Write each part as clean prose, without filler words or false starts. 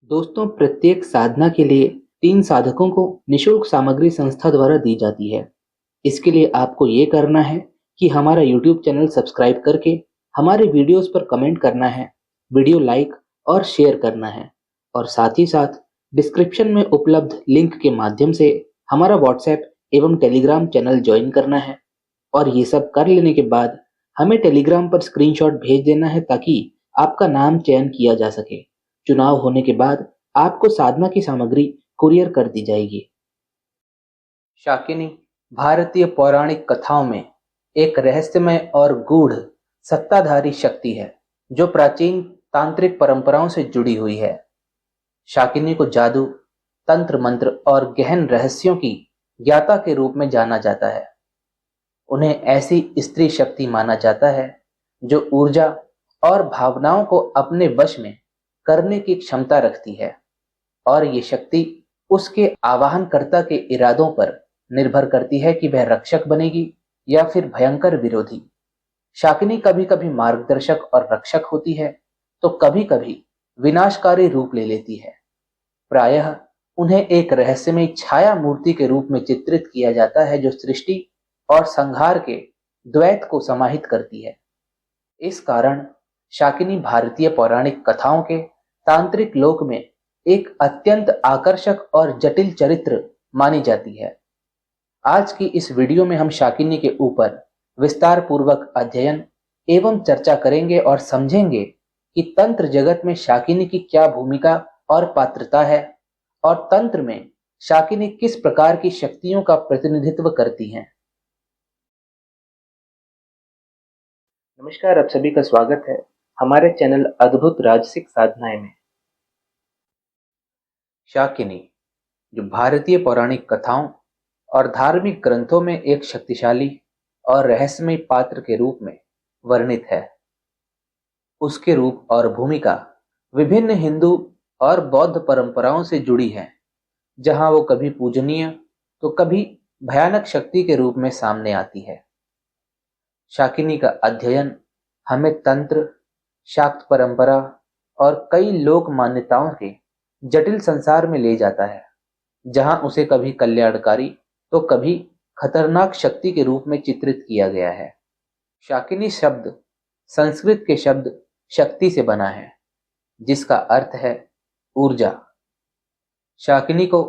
दोस्तों, प्रत्येक साधना के लिए 3 साधकों को निःशुल्क सामग्री संस्था द्वारा दी जाती है। इसके लिए आपको ये करना है कि हमारा यूट्यूब चैनल सब्सक्राइब करके हमारे वीडियोस पर कमेंट करना है, वीडियो लाइक और शेयर करना है और साथ ही साथ डिस्क्रिप्शन में उपलब्ध लिंक के माध्यम से हमारा व्हाट्सएप एवं टेलीग्राम चैनल ज्वाइन करना है। और ये सब कर लेने के बाद हमें टेलीग्राम पर स्क्रीनशॉट भेज देना है ताकि आपका नाम चयन किया जा सके। चुनाव होने के बाद आपको साधना की सामग्री कुरियर कर दी जाएगी। शाकिनी भारतीय पौराणिक कथाओं में एक रहस्यमय और गूढ़ सत्ताधारी शक्ति है जो प्राचीन तांत्रिक परंपराओं से जुड़ी हुई है। शाकिनी को जादू, तंत्र मंत्र और गहन रहस्यों की ज्ञाता के रूप में जाना जाता है। उन्हें ऐसी स्त्री शक्ति माना जाता है जो ऊर्जा और भावनाओं को अपने वश में करने की क्षमता रखती है और ये शक्ति उसके आवाहनकर्ता के इरादों पर निर्भर करती है कि वह रक्षक बनेगी या फिर भयंकर विरोधी। शाकिनी कभी कभी मार्गदर्शक और रक्षक होती है तो कभी कभी विनाशकारी रूप ले लेती है। प्रायः उन्हें एक रहस्यमय छाया मूर्ति के रूप में चित्रित किया जाता है जो सृष्टि और संहार के द्वैत को समाहित करती है। इस कारण शाकिनी भारतीय पौराणिक कथाओं के तांत्रिक लोक में एक अत्यंत आकर्षक और जटिल चरित्र मानी जाती है। आज की इस वीडियो में हम शाकिनी के ऊपर विस्तार पूर्वक अध्ययन एवं चर्चा करेंगे और समझेंगे कि तंत्र जगत में शाकिनी की क्या भूमिका और पात्रता है और तंत्र में शाकिनी किस प्रकार की शक्तियों का प्रतिनिधित्व करती हैं। नमस्कार, आप सभी का स्वागत है हमारे चैनल अद्भुत राजसिक साधनाएं में। शाकिनी जो भारतीय पौराणिक कथाओं और धार्मिक ग्रंथों में एक शक्तिशाली और रहस्यमय पात्र के रूप में वर्णित है। उसके रूप और भूमिका विभिन्न हिंदू और बौद्ध परंपराओं से जुड़ी है, जहां वो कभी पूजनीय तो कभी भयानक शक्ति के रूप में सामने आती है। शाकिनी का अध्ययन हमें तंत्र, शाक्त परंपरा और कई लोक मान्यताओं के जटिल संसार में ले जाता है, जहां उसे कभी कल्याणकारी तो कभी खतरनाक शक्ति के रूप में चित्रित किया गया है। शाकिनी शब्द संस्कृत के शब्द शक्ति से बना है, जिसका अर्थ है ऊर्जा। शाकिनी को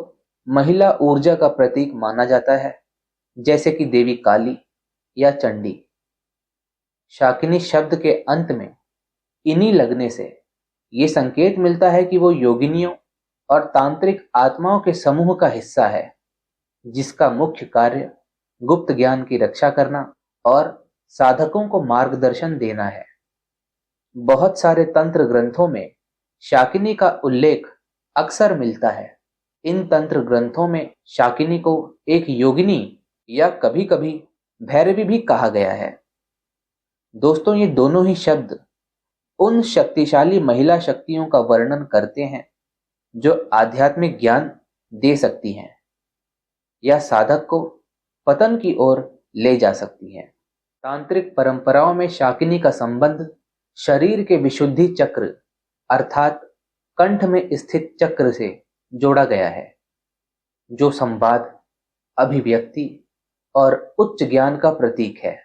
महिला ऊर्जा का प्रतीक माना जाता है, जैसे कि देवी काली या चंडी। शाकिनी शब्द के अंत में इनी लगने से ये संकेत मिलता है कि वो योगिनियों और तांत्रिक आत्माओं के समूह का हिस्सा है, जिसका मुख्य कार्य गुप्त ज्ञान की रक्षा करना और साधकों को मार्गदर्शन देना है। बहुत सारे तंत्र ग्रंथों में शाकिनी का उल्लेख अक्सर मिलता है। इन तंत्र ग्रंथों में शाकिनी को एक योगिनी या कभी कभी भैरवी भी कहा गया है। दोस्तों, ये दोनों ही शब्द उन शक्तिशाली महिला शक्तियों का वर्णन करते हैं जो आध्यात्मिक ज्ञान दे सकती हैं या साधक को पतन की ओर ले जा सकती हैं। तांत्रिक परंपराओं में शाकिनी का संबंध शरीर के विशुद्धि चक्र अर्थात कंठ में स्थित चक्र से जोड़ा गया है, जो संवाद, अभिव्यक्ति और उच्च ज्ञान का प्रतीक है।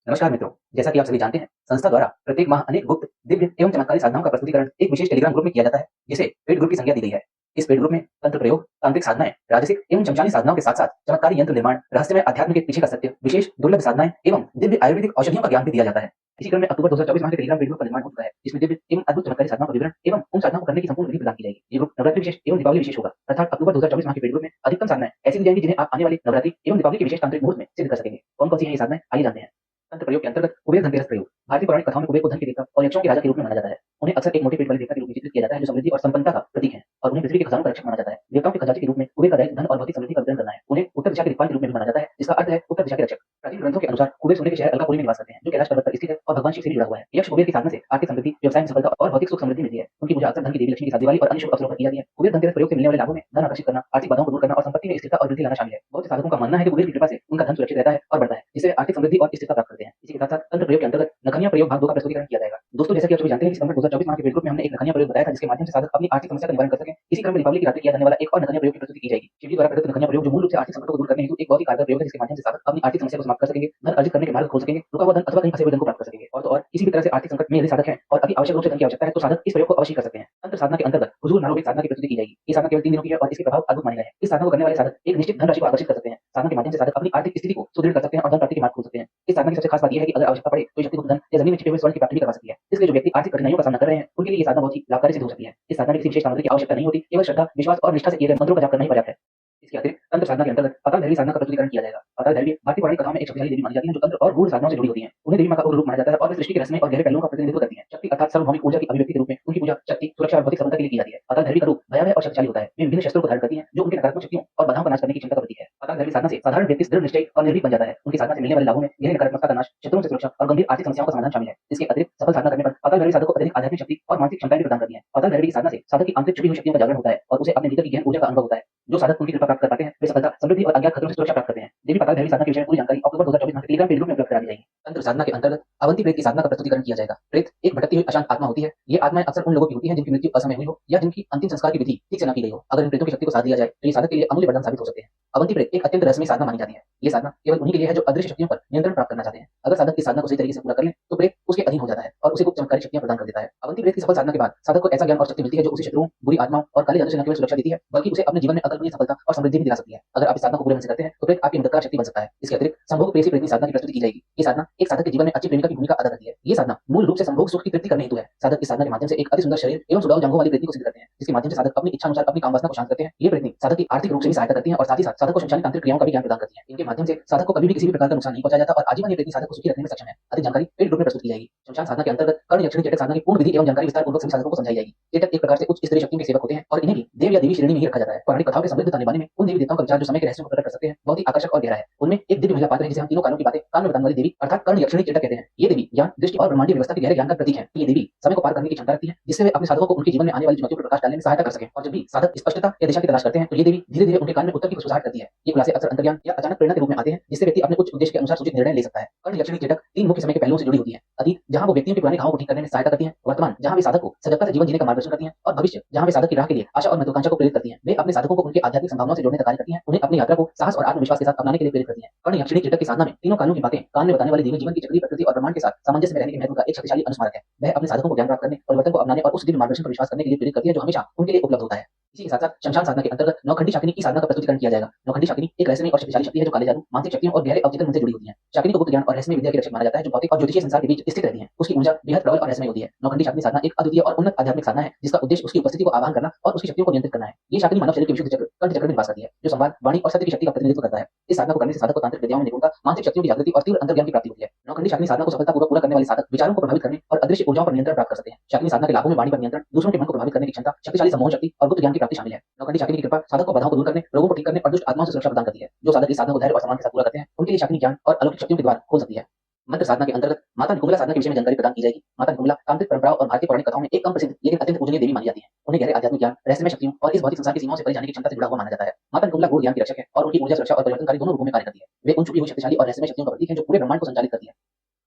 नमस्कार मित्रों, जैसा कि आप सभी जानते हैं, संस्था द्वारा प्रत्येक माह अनेक गुप्त, दिव्य एवं चमत्कारी साधनाओं का प्रस्तुतिकरण एक विशेष टेलीग्राम ग्रुप में किया जाता है, जिसे पेड ग्रुप की संज्ञा दी गई है। इस पेड ग्रुप में तंत्र प्रयोग, तांत्रिक साधनाएं, राजसिक एवं शमशानी साधनाओं के साथ साथ चमत्कारी यंत्र निर्माण, रहस्यमय अध्यात्म के पीछे का सत्य, विशेष दुर्लभ साधनाएं एवं दिव्य आयुर्वेदिक औषधियों का ज्ञान भी दिया जाता है। इसी क्रम में अक्टूबर 2024 माह के टेलीग्राम पेड ग्रुप का निर्माण हो चुका है, जिसमें दिव्य एवं अद्भुत चमत्कारी साधनाओं का विवरण एवं उन साधनाओं को करने की संपूर्ण विधि प्रदान की जाएगी। ये ग्रुप नवरात्रि विशेष एवं दीपावली विशेष होगा, अर्थात अक्टूबर 2024 माह के पेड ग्रुप में अधिकतम साधनाएं ऐसी दी जाएंगी जिन्हें आप आने वाली नवरात्रि एवं दीपावली के विशेष तांत्रिक मुहूर्त में सिद्ध कर सकेंगे। कौन कौन सी है ये साधनाएं, आइए जानते हैं। तंत्र प्रयोग के अंतर्गत कुबेर धनतेरस प्रयोग। भारतीय पौराणिक कथाओं में कुबेर को धन के देवता और यक्षों के राजा के रूप में माना जाता है। उन्हें अक्सर एक मोटे पेट वाले देवता के रूप में चित्रित किया जाता है, जो समृद्धि और संपन्नता का प्रतीक है और उन्हें पृथ्वी के खजानों का रक्षक माना जाता है। देवताओं के खजांची के रूप में कुबेर का दायित्व धन और भौतिक समृद्धि का वितरण करना है। उन्हें उत्तर दिशा के दिक्पाल के रूप में भी माना जाता है, जिसका अर्थ है उत्तर दिशा के रक्षक। प्राचीन ग्रंथों के अनुसार कुबेर सोने के शहर अलकापुरी में निवास करते हैं, जो कैलाश पर्वत पर स्थित है और भगवान शिव से भी जुड़ा हुआ है। यक्ष कुबेर की साधना से आर्थिक समृद्धि, व्यवसाय में सफलता और भौतिक सुख समृद्धि मिलती है। उनकी पूजा अक्सर धन की देवी लक्ष्मी की दिवाली और अन्य शुभ अवसरों पर की जाती है। कुबेर धनतेरस प्रयोग से मिलने वाले लाभों में धन आकर्षित करना, आर्थिक बाधाओं को दूर करना और संपत्ति में स्थिरता और वृद्धि लाना शामिल है। बहुत से साधकों का मानना है कि कुबेर की कृपा से उनका धन सुरक्षित रहता है और बढ़ता है, जिससे आर्थिक समृद्धि और स्थिरता प्राप्त करते हैं। इसी के साथ साथ तंत्र प्रयोग के अंतर्गत नखनिया प्रयोग भाग 2 का प्रस्तुतिकरण किया जाएगा। दोस्तों जैसा कि आप सभी जानते हैं कि सितंबर 2024 माह के पेड ग्रुप में हमने एक नखनिया प्रयोग बताया था जिसके माध्यम से साधक अपनी आर्थिक समस्या का निवारण कर सकें। इसी क्रम में दीपावली की रात्रि किया जाने वाला एक और नखनिया प्रयोग की प्रस्तुति की जाएगी। शिवजी द्वारा प्रदत्त नखनिया प्रयोग जो मूल रूप से आर्थिक संकटों को दूर करने हेतु एक बहुत ही कारगर प्रयोग है जिसके माध्यम से साधक अपनी आर्थिक समस्या को समाप्त कर सकेंगे, धन अर्जित करने के मार्ग खोल सकेंगे, रुका हुआ धन अथवा कहीं फंसे हुए धन को प्राप्त कर सकेंगे। और तो और किसी भी तरह से आर्थिक संकट में यदि साधक है और अति आवश्यक रूप से धन की आवश्यकता है तो साधक इस प्रयोग को अवश्य कर सकते हैं। तंत्र साधना के अंतर्गत हुजूर नारोगिक साधना की प्रस्तुति की जाएगी। ये साधना केवल 3 दिनों की है और इसके प्रभाव अद्भुत माने गए हैं। इस साधना को करने वाले साधक एक निश्चित धनराशि को आकर्षित कर सकते हैं। साधना के माध्यम से साधक अपनी आर्थिक स्थिति को सुदृढ़ कर सकते हैं और धन प्राप्ति के मार्ग खोल सकते हैं। इस साधना की सबसे खास बात यह है कि अगर आवश्यकता पड़े तो ये शक्ति गुप्त धन या जमीन में छिपे हुए स्वर्ण की प्राप्ति भी करवा सकती है। इसलिए जो व्यक्ति आर्थिक कठिनाइयों का सामना कर रहे हैं उनके लिए ये साधना बहुत ही लाभकारी सिद्ध हो सकती है। इस साधना में किसी विशेष सामग्री की आवश्यकता नहीं होती, केवल श्रद्धा, विश्वास और निष्ठा से किए गए मंत्रों का जाप करना ही पर्याप्त है। इसके अतिरिक्त तंत्र साधना के अंतर्गत पाताल भैरवी साधना का प्रस्तुतिकरण किया जाएगा। पाताल भैरवी भारतीय पौराणिक कथाओं में एक शक्तिशाली देवी मानी जाती है जो तंत्र और गूढ़ साधनाओं से जुड़ी होती है। उन्हें देवी मां का उग्र रूप माना जाता है और वे सृष्टि के रहस्यमय और गहरे पहलुओं का प्रतिनिधित्व करती है। शक्ति अर्थात सार्वभौमिक ऊर्जा की अभिव्यक्ति के रूप में उनकी पूजा शक्ति, सुरक्षा और भौतिक संपदा के लिए की जाती है। पाताल भैरवी का रूप भयावह और शक्तिशाली होता है। वे विभिन्न शस्त्रों को धारण करती है जो उनके नकारात्मक शक्तियों और बाधाओं का नाश करने की क्षमता का प्रतीक है। पाताल भैरवी साधना से साधारण व्यक्ति दृढ़ निश्चय और निर्भीक बन जाता है। उनकी साधना से मिलने वाले लाभों में गहरी नकारात्मकता का नाश, शत्रुओं से सुरक्षा और गंभीर आर्थिक समस्याओं का समाधान शामिल है। इसके अतिरिक्त सफल साधना करने पर पाताल भैरवी साधक को अत्यधिक आध्यात्मिक शक्ति और मानसिक क्षमताएं भी प्रदान करती है। पाताल भैरवी की साधना से साधक की आंतरिक छुपी हुई शक्तियों का जागरण होता है और उसे अपने भीतर की गहन ऊर्जा का अनुभव होता है। जो साधक उनकी कृपा प्राप्त कर पाते हैं वे सफलता, समृद्धि और अज्ञात खतरों से सुरक्षा प्राप्त करते हैं। देवी पाताल भैरवी साधना के विषय में पूरी जानकारी अक्टूबर 2024 में टेलीग्राम पेज ग्रुप में उपलब्ध करा दी जाएगी। तंत्र साधना के अंतर्गत अवंती प्रेत की साधना का प्रस्तुतिकरण किया जाएगा। प्रेत एक भटकती हुई अशांत आत्मा होती है। ये आत्माएं अक्सर उन लोगों की होती हैं जिनकी मृत्यु असमय हुई हो या जिनकी अंतिम संस्कार की विधि ठीक से न की गई हो। अगर इन प्रेतों की शक्ति को साध लिया जाए तो ये साधक के लिए अमूल्य वरदान साबित हो सकते हैं। अवंती प्रेत एक अत्यंत रहस्यमय साधना मानी जाती है। ये साधना केवल उन्हीं के लिए है जो अदृश्य शक्तियों पर नियंत्रण प्राप्त करना चाहते हैं। अगर साधक इस साधना को सही तरीके से पूरा कर ले तो प्रेत उसके अधीन हो जाता है और उसे गुप्त चमत्कारी शक्तियां प्रदान कर देता है। अवंती प्रेत की सफल साधना के बाद साधक को ऐसा ज्ञान और शक्ति मिलती है जो उसे शत्रुओं, बुरी आत्माओं और काले जादू से न केवल सुरक्षा देती है बल्कि उसे अपने जीवन में अकल्पनीय सफलता और समृद्धि भी दिला सकती है। अगर आप इस साधना को पूरे मन से करते हैं तो प्रेत आपकी मददगार शक्ति बन सकता है। इसके अतिरिक्त संभोग प्रेसी प्रेतनी साधना की प्रस्तुति की जाएगी। ये साधना एक साधक के जीवन में अच्छी प्रेमिका की भूमिका अदा करती है। ये साधना मूल रूप से संभोग सुख की तृप्ति करने हेतु है। साधक इस साधना के माध्यम से एक अति सुंदर शरीर एवं सुडौल जांघों वाली प्रेतनी को सिद्ध करते हैं जिसके माध्यम से साधक अपनी इच्छा अनुसार अपनी कामवासना को शांत करते हैं। ये प्रेतनी साधक की आर्थिक रूप से भी सहायता करती है और साथ ही साथ साधक को शमशानी तांत्रिक क्रियाओं का भी ज्ञान प्रदान करती है। इनके माध्यम से साधक को कभी भी किसी भी प्रकार का नुकसान नहीं पहुंचाया जाता और आजीवन ये प्रेतनी साधक को सुखी रखने में सक्षम है। अधिक जानकारी पेड ग्रुप में प्रस्तुत की जाएगी। शमशान साधना के अंतर्गत कर्ण यक्षिणी चेटक साधना की पूर्ण विधि एवं जानकारी विस्तार पूर्वक सभी साधकों को समझाई जाएगी। चेटक एक प्रकार से उच्च स्तरीय शक्तियों के सेवक होते हैं और इन्हें भी देव या देवी श्रेणी में ही रखा जाता है। पौराणिक कथाओं के समृद्ध ताने बाने में उन देवी देवताओं का विचार जो समय के रहस्यों को प्रकट कर सकते हैं बहुत ही आकर्षक और गहरा है। उनमें एक दिव्य महिला पात्र है जिसे हम तीनों कालों की बातें कान में बताने वाली देवी अर्थात कर्ण यक्षिणी चेटक कहते हैं। ये देवी ज्ञान, दृष्टि और ब्रह्मांडीय व्यवस्था के गहरे ज्ञान का प्रतीक है। ये देवी समय को पार करने की क्षमता रखती है जिससे वे अपने साधकों को उनके जीवन में आने वाली चुनौतियों पर प्रकाश डालने में सहायता कर सकें। और जब भी साधक स्पष्टता या दिशा की तलाश करते हैं तो ये देवी धीरे धीरे उनके कान में उत्तर की खुशबुसाहट करती है। ये खुलासे अक्सर अंतर्ज्ञान या अचानक प्रेरणा के रूप में आते हैं जिससे व्यक्ति अपने उच्च उद्देश्य के अनुसार सूचित निर्णय ले सकता है। कर्ण यक्षिणी चेटक 3 मुख्य समय के पहलुओं से जुड़ी होती है। अतीत जहां वो व्यक्तियों के पुराने घावों को ठीक करने में सहायता करती है, वर्तमान जहां वे साधक को सजगता से जीवन जीने का मार्गदर्शन करती हैं और भविष्य जहां वे साधक की राह के लिए आशा और महत्वाकांक्षा को प्रेरित करती हैं। वे अपने साधकों को उनके आध्यात्मिक संभावनाओं से जोड़ने का कार्य करती हैं, उन्हें अपनी यात्रा को साहस और आत्मविश्वास के साथ अपनाने के लिए प्रेरित करती हैं। कर्ण यक्षिणी चेटक की साधना में तीनों कालों की बातें कान में बताने वाली देवी जीवन की चक्रीय प्रकृति और ब्रह्मांड के साथ सामंजस्य में रहने के महत्व का एक शक्तिशाली अनुस्मारक है। वह अपने साधकों को ज्ञान प्राप्त करने, परिवर्तन को अपनाने और उस दिव्य मार्गदर्शन पर विश्वास करने के लिए प्रेरित करती है जो हमेशा उनके लिए उपलब्ध होता है। इसी के साथ साथ शमशान साधना के अंतर्गत नौखंडी शाकिनी की साधना का प्रस्तुतिकरण किया जाएगा। नौखंडी शाकिनी एक रहस्यमय और शक्तिशाली शक्ति है जो काले जादू, मानसिक शक्तियों और गहरे अवचेतन मन से जुड़ी होती है। शाकिनी को गुप्त ज्ञान और रहस्यमय विद्या की रक्षक माना जाता है जो भौतिक और ज्योतिषीय संसार के बीच स्थित रहती है। उसकी ऊर्जा बेहद प्रबल और रहस्यमय होती है। नौखंडी शाकिनी साधना एक अद्वितीय और उन्नत आध्यात्मिक साधना है जिसका उद्देश्य उसकी उपस्थिति को आवाहन करना और उसकी शक्तियों को नियंत्रित करना है। ये शाकिनी मानव शरीर के विशुद्ध चक्र कंठ चक्र में निवास करती है जो संवाद, वाणी और सत्य की शक्ति का प्रतिनिधित्व करता है। इस साधना को करने से साधक को तांत्रिक विद्याओं में निपुणता, मानसिक शक्तियों की जागृति और तीव्र अंतर्ज्ञान की प्राप्ति होती है। नौखंडी शाकिनी साधना को सफलतापूर्वक पूरा करने वाले साधक विचारों को प्रभावित करने और अदृश्य ऊर्जाओं पर नियंत्रण प्राप्त कर सकते हैं। शाकिनी साधना के लाभों में वाणी पर नियंत्रण, दूसरों के मन को प्रभावित करने की क्षमता, शक्तिशाली सम्मोहन शक्ति और गुप्त ज्ञान की प्राप्ति शामिल है। नौखंडी शाकिनी की कृपा साधक को बाधाओं को दूर करने, रोगों को ठीक करने और दुष्ट आत्माओं से सुरक्षा प्रदान करती है। जो साधक इस साधना को धैर्य और सम्मान के साथ पूरा करते हैं उनके लिए शाकिनी ज्ञान और अलौकिक शक्तियों के द्वार खोल सकती है। मंत्र साधना के अंतर्गत माता निकुंभला साधना के विषय में जानकारी प्रदान की जाएगी। माता निकुंभला तांत्रिक परंपराओं और भारतीय पौराणिक कथाओं में एक कम प्रसिद्ध लेकिन अत्यंत पूजनीय देवी मानी जाती है। उन्हें गहरे आध्यात्मिक ज्ञान, रहस्यमय शक्तियों और इस भौतिक संसार की सीमाओं से परे जाने की क्षमता से जुड़ा हुआ माना जाता है। माता निकुंभला गूढ़ ज्ञान की रक्षक है और उनकी ऊर्जा, सुरक्षा और परिवर्तनकारी दोनों रूपों में कार्य करती है। वे उन छुपी हुई शक्तिशाली और रहस्यमय शक्तियों का प्रतीक है जो पूरे ब्रह्मांड को संचालित करती है।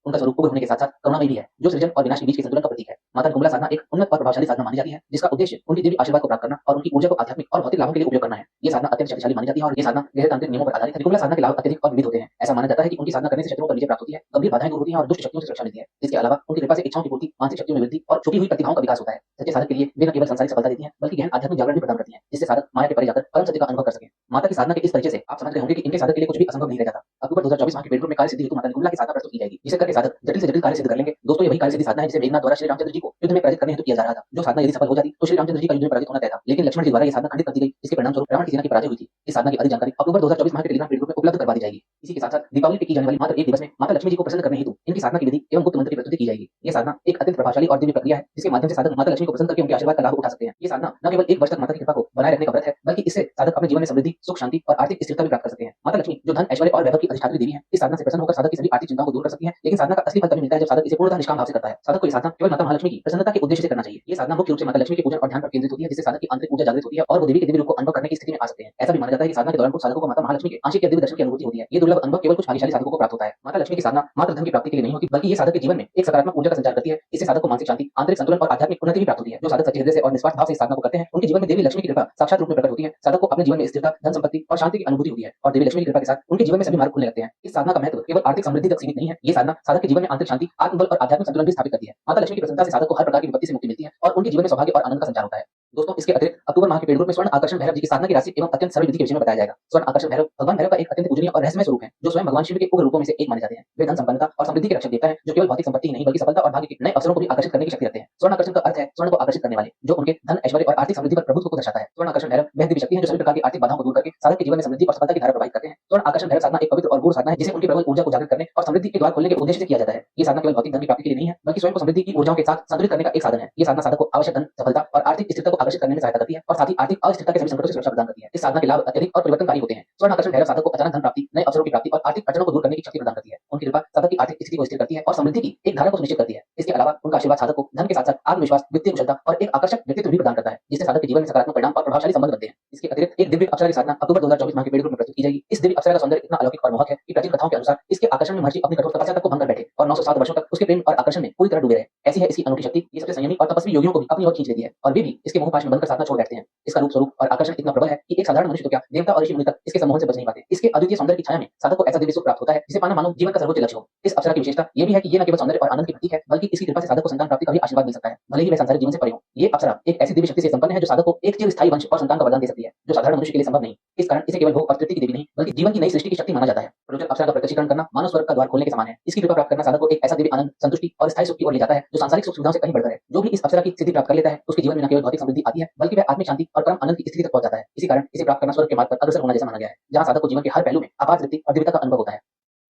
उनका स्वरूप उग्र होने के साथ साथ करुणामयी भी है जो सृजन और विनाश के बीच के संतुलन का प्रतीक है। माता निकुंभला साधना एक उन्नत और प्रभावशाली साधना मानी जाती है जिसका उद्देश्य उनकी दिव्य आशीर्वाद को प्राप्त करना और उनकी ऊर्जा को आध्यात्मिक और भौतिक लाभों के लिए उपयोग करना है। ये साधना अत्यंत शक्तिशाली मानी जाती है और ये साधना गहरे तांत्रिक नियमों पर आधारित है। निकुंभला साधना के लाभ अत्यधिक और विविध होते हैं। ऐसा माना जाता है कि उनकी साधना करने से शत्रुओं पर विजय प्राप्त होती है, गंभीर बाधाएं दूर होती हैं और दुष्ट शक्तियों से सुरक्षा मिलती है। इसके अलावा उनकी कृपा से इच्छाओं की पूर्ति, मानसिक शक्तियों में वृद्धि और छुपी हुई प्रतिभाओं का विकास होता है। सच्चे साधक के लिए वे न केवल सांसारिक सफलता देती हैं बल्कि गहन आध्यात्मिक जागरण भी प्रदान करती हैं जिससे साधक माया के परे जाकर परम सत्य का अनुभव कर सके। माता की साधना के इस परिचय से आप समझ गए होंगे कि इनके साधक के लिए कुछ भी असंभव नहीं रह जाता। अक्टूबर 2024 माह के पेड ग्रुप में कार्य सिद्धि हेतु माता निकुंभला की साधना प्रस्तुत की जाएगी जिसे करके साधक जटिल से जटिल कार्य सिद्ध कर लेंगे। दोस्तों ये वही कार्य सिद्धि साधना है जिसे मेघनाथ द्वारा श्री रामचंद्र जी को युद्ध में पराजित करने हेतु किया जा रहा था। जो साधना यदि सफल हो जाती तो श्री रामचंद्र जी का युद्ध में पराजित होना तय था, लेकिन लक्ष्मण जी द्वारा ये साधना खंडित कर दी गई। इसके परिणाम स्वरूप रावण की सेना की पराजय हुई थी। इस साधना की अधिक जानकारी अक्टूबर 2024 माह के टेलीग्राम पेड ग्रुप में उपलब्ध करवा दी जाएगी। इसी के साथ साथ दीपावली पे की जाने वाली मात्र एक दिवस में माता लक्ष्मी जी को प्रसन्न करने हेतु इनकी साधना की विधि एवं गुप्त मंत्र की प्रस्तुति की जाएगी। ये साधना एक अत्यंत प्रभावशाली और दिव्य प्रक्रिया है जिसके माध्यम से साधक माता लक्ष्मी को प्रसन्न करके उनके आशीर्वाद का लाभ उठा सकते हैं। ये साधना न केवल एक वर्ष तक माता की कृपा को बनाए रखने का व्रत है बल्कि इससे साधक अपने जीवन में समृद्धि, सुख, शांति और आर्थिक स्थिरता भी प्राप्त कर सकते हैं। माता लक्ष्मी जो धन, ऐश्वर्य और वैभव की अधिष्ठात्री देवी है। इस साधना से प्रसन्न होकर साधक की सभी आर्थिक चिंताओं को दूर कर सकती है, लेकिन साधना का असली फल तभी मिलता है जब साधक इसे पूर्णतः निष्काम भाव से करता है। साधक को ये साधना केवल माता महालक्ष्मी की प्रसन्नता के उद्देश्य से करना चाहिए। ये साधना मुख्य रूप से माता लक्ष्मी के पूजन और ध्यान पर केंद्रित होती है, जिससे साधक की आंतरिक ऊर्जा जागृत होती है और वो देवी के दिव्य रूप को अनुभव करने की स्थिति में आ सकते हैं। ऐसा भी माना जाता है कि साधना के दौरान कुछ साधकों को माता महालक्ष्मी के आंशिक या दिव्य दर्शन की अनुभूति होती है। ये दुर्लभ अनुभव केवल कुछ भाग्यशाली साधकों को प्राप्त होता है। माता लक्ष्मी की साधना मात्र धन की प्राप्ति के लिए नहीं होती, बल्कि ये साधक के जीवन में एक सकारात्मक ऊर्जा का संचार करती है। इससे साधक को मानसिक शांति, आंतरिक संतुलन और आध्यात्मिक उन्नति भी प्राप्त होती है। जो साधक सच्चे हृदय से और निस्वार्थ भाव से इस साधना को करते हैं, उनके जीवन में देवी लक्ष्मी की कृपा साक्षात रूप में प्रकट होती है। साधक को अपने जीवन में स्थिरता, धन संपत्ति और शांति की अनुभूति होती है और देवी लक्ष्मी की कृपा के साथ उनके जीवन में सभी मार्ग खुलने लगते हैं। इस साधना का महत्व केवल आर्थिक समृद्धि तक सीमित नहीं है। ये साधना साधक के जीवन में आंतरिक शांति, आत्मबल और आध्यात्मिक संतुलन भी स्थापित करती है। माता लक्ष्मी की प्रसन्नता से साधक को हर प्रकार की विपत्ति से मुक्ति मिलती है और उनके जीवन में सौभाग्य और आनंद का संचार होता है। दोस्तों, इसके अतिरिक्त अक्टूबर माह के पेड़ ग्रुप में स्वर्ण आकर्षण भैरव जी की साधना की राशि एवं अत्यंत सरल विधि के विषय में बताया जाएगा। स्वर्ण आकर्षण भैरव भगवान भैरव का एक अत्यंत पूजनीय और रहस्यमय स्वरूप है, जो स्वयं भगवान शिव के उग्र रूपों में से एक माने जाते हैं। वे धन संपन्नता और समृद्धि के रक्षक देवता हैं, जो केवल भौतिक संपत्ति ही नहीं बल्कि सफलता और भाग्य के नए अवसरों को भी आकर्षित करने की शक्ति रखते हैं। स्वर्ण आकर्षण का अर्थ है स्वर्ण को आकर्षित करने वाले, जो उनके धन, ऐश्वर्य और आर्थिक समृद्धि पर प्रभुत्व को दर्शाता है। स्वर्ण आकर्षण भैरव वह दिव्य शक्ति है जो सभी प्रकार की आर्थिक बाधाओं को दूर करके साधक के जीवन में समृद्धि और सफलता की धारा प्रवाहित करते हैं। स्वर्ण आकर्षण भैरव साधना एक पवित्र और गूढ़ साधना है, जिसे उनकी प्रबल ऊर्जा को जागृत करने और समृद्धि के द्वार खोलने के उद्देश्य से किया जाता है। ये साधना केवल भौतिक धन की प्राप्ति के लिए नहीं है, बल्कि स्वयं को समृद्धि की ऊर्जाओं के साथ संतुलित करने का एक साधन है। ये साधना साधक को आवश्यक धन, सफलता और आर्थिक स्थिरता को आकर्षित करने में सहायता करती है और साथ ही आर्थिक अस्थिरता के सभी संकटों से सुरक्षा प्रदान करती है। इस साधना के लाभ अत्यधिक और परिवर्तनकारी होते हैं। स्वर्ण आकर्षण भैरव साधक को अचानक धन प्राप्ति, नए अवसरों की प्राप्ति और आर्थिक अड़चनों को दूर करने की शक्ति प्रदान करती है। उनकी कृपा साधक की आर्थिक स्थिति को स्थिर करती है और समृद्धि की एक धारा को सुनिश्चित करती है। इसके अलावा उनका आशीर्वाद साधक को धन के साथ साथ आत्मविश्वास, वित्तीय कुशलता और एक आकर्षक व्यक्तित्व भी प्रदान करता है, जिससे साधक के जीवन में सकारात्मक परिणाम और प्रभावशाली संबंध बनते हैं। इसके अतिरिक्त एक दिव्य अप्सरा की साधना अक्टूबर 2024 माह के पेड़ ग्रुप में प्रस्तुत की जाएगी। इस दिव्य अप्सरा का सौंदर्य इतना अलौकिक और मोहक है कि प्राचीन कथाओं के अनुसार इसके आकर्षण में महर्षि अपनी कठोर तपस्या तक को भंग कर बैठे और 907 वर्षों तक उसके प्रेम और आकर्षण में पूरी तरह डूबे रहे। ऐसी है इसकी अनोखी शक्ति। ये सबसे संयमी और तपस्वी योगियों को भी अपनी ओर खींच लेती है और वे भी इसके मोह पाश में बंधकर साधना छोड़ बैठते हैं। इसका रूप स्वरूप और आकर्षण इतना प्रबल है कि एक साधारण मनुष्य तो क्या, देवता और ऋषि मुनि तक इसके सम्मोहन से बच नहीं पाते। इसके अद्वितीय सौंदर्य की छाया में साधक को ऐसा दिव्य सुख प्राप्त होता है जिसे पाना मानव जीवन का सर्वोच्च लक्ष्य हो। इस अप्सरा की विशेषता ये भी है कि ये न केवल सौंदर्य और आनंद की प्रतीक है, बल्कि इसकी कृपा से साधक को संतान प्राप्ति का भी आशीर्वाद मिल सकता है, भले ही वह सांसारिक जीवन से परे हो। ये अप्सरा एक ऐसी दिव्य शक्ति से संपन्न है जो साधक को एक चिरस्थायी वंश और संतान का वरदान दे सकती है, जो साधारण मनुष्य के लिए संभव नहीं। इस कारण इसे केवल भोग और तृप्ति की देवी नहीं, बल्कि जीवन की नई सृष्टि की शक्ति माना जाता है। प्रयोजन अप्सरा का प्रत्यक्षीकरण करना मानव स्वर्ग का द्वार खोलने के समान है। इसकी कृपा प्राप्त करना साधक को एक ऐसा दिव्य आनंद, संतुष्टि और स्थायी सुख की ओर ले जाता है, जो सांसारिक सुख सुविधाओं से कहीं बढ़कर है। जो भी इस अप्सरा की सिद्धि प्राप्त कर लेता है, उसके जीवन में न केवल भौतिक समृद्धि आती है, बल्कि वह आत्मिक शांति और परम आनंद की स्थिति तक पहुंच जाता है। इसी कारण इसे प्राप्त करना स्वर्ग के मार्ग पर अग्रसर होना जैसा माना गया है, जहां साधक को जीवन के हर पहलू में अपार तृप्ति और दिव्यता का अनुभव होता है।